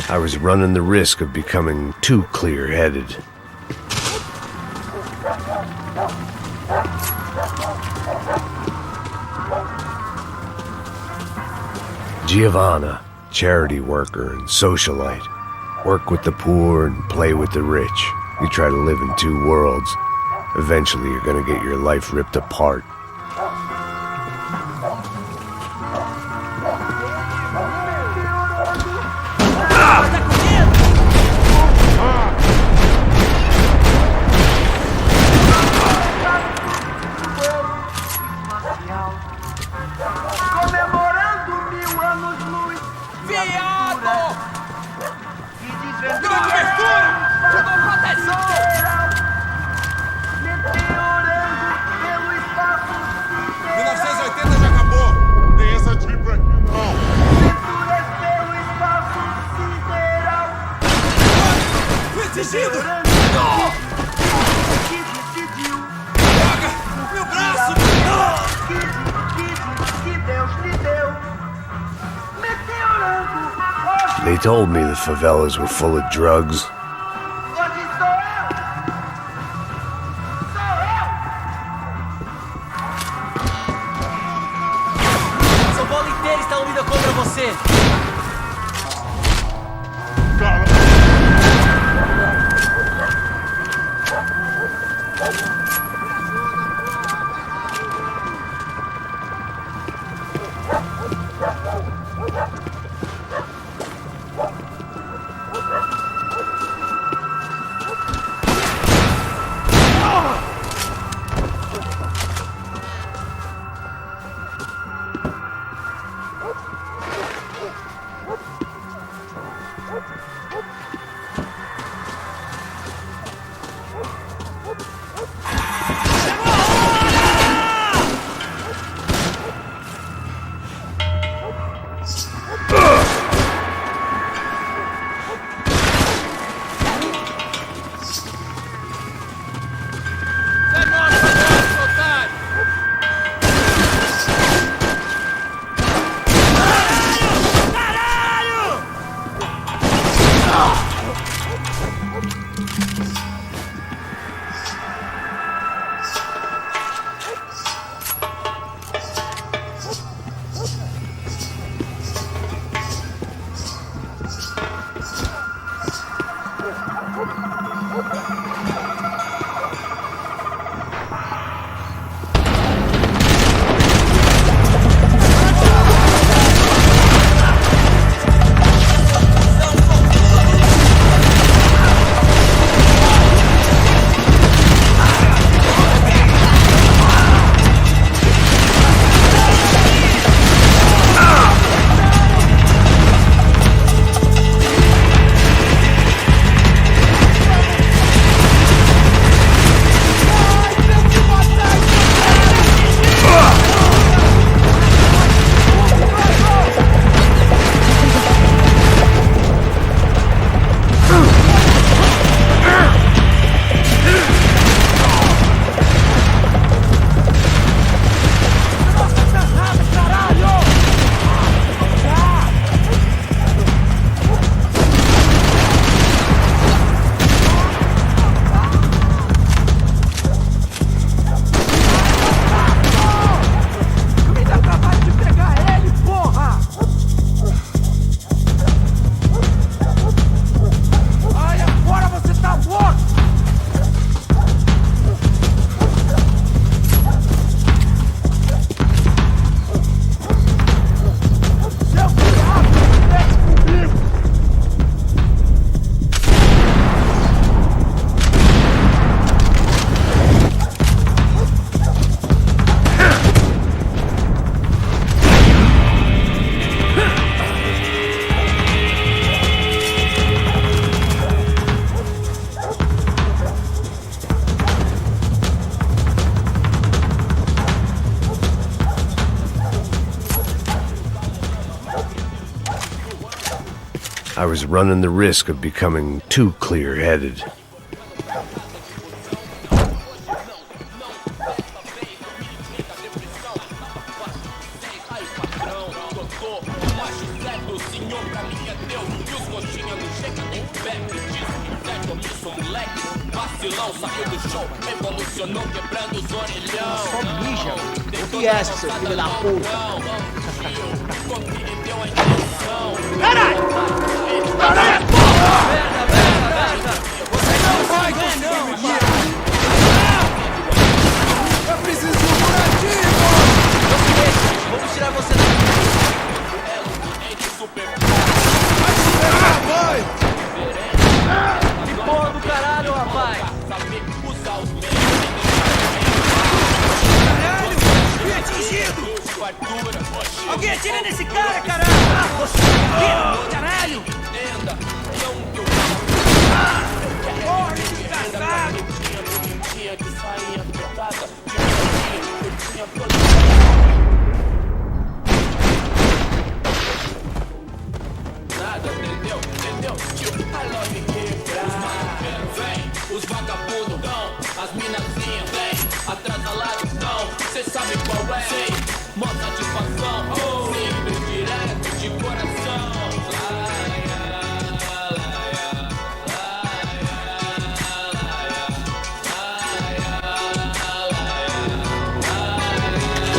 S5: I was running the risk of becoming too clear-headed. Giovanna, charity worker and socialite. Work with the poor and play with the rich. You try to live in two worlds. Eventually you're gonna get your life ripped apart. They told me the favelas were full of drugs.
S7: São Paulo inteira está unida contra você.
S5: I was running the risk of becoming too clear-headed.
S10: Saiu do show, revolucionou, quebrando os orelhão.
S17: Só mija, o que é esse, seu filho da puta?
S10: Caralho! Caralho! Você não vai conseguir! Eu preciso de um curativo!
S17: Vamos tirar você daqui!
S10: Vai!
S17: Que porra do caralho, rapaz!
S10: Caralho! Fui atingido! Alguém atira nesse cara, caralho! Caralho! Porra, desgraçado! Nada, entendeu? Os vagabundos vão, as minazinhas vêm, atrasalados estão, cê sabe qual é? Sei, mó satisfação, simples, direto, de coração.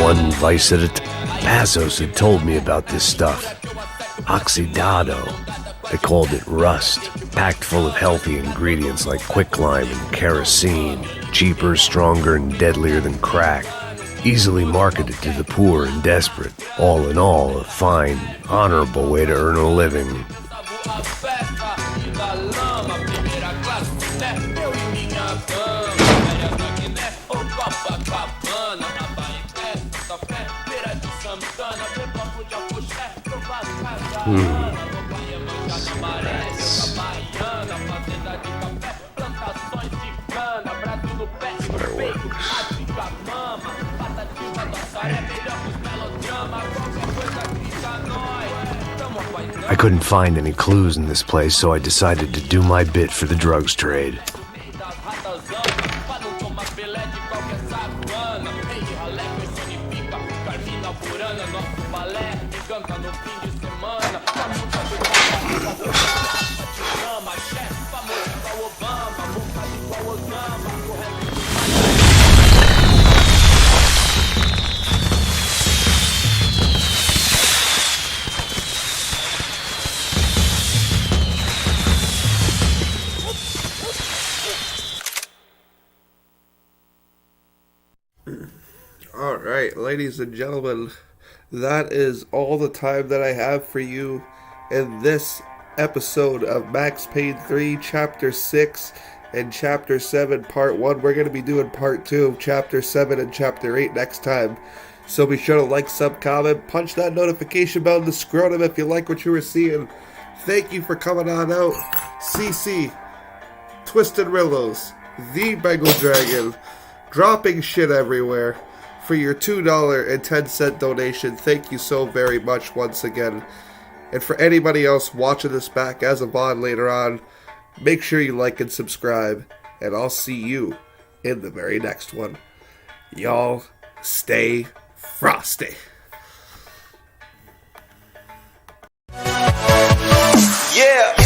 S5: One vice at a time. Passos had told me about this stuff. Oxidado. They called it rust, packed full of healthy ingredients like quicklime and kerosene, cheaper, stronger, and deadlier than crack. Easily marketed to the poor and desperate. All in all, a fine, honorable way to earn a living. I couldn't find any clues in this place, so I decided to do my bit for the drugs trade.
S1: Alright, ladies and gentlemen, that is all the time that I have for you in this episode of Max Payne 3, Chapter 6 and Chapter 7, Part 1. We're going to be doing Part 2 of Chapter 7 and Chapter 8 next time. So be sure to like, sub, comment, punch that notification bell in the scrotum if you like what you were seeing. Thank you for coming on out. CC, Twisted Rillos, The Bengal Dragon, dropping shit everywhere. For your $2.10 donation, thank you so very much once again. And for anybody else watching this back as a VOD later on, make sure you like and subscribe, and I'll see you in the very next one. Y'all stay frosty.
S10: Yeah.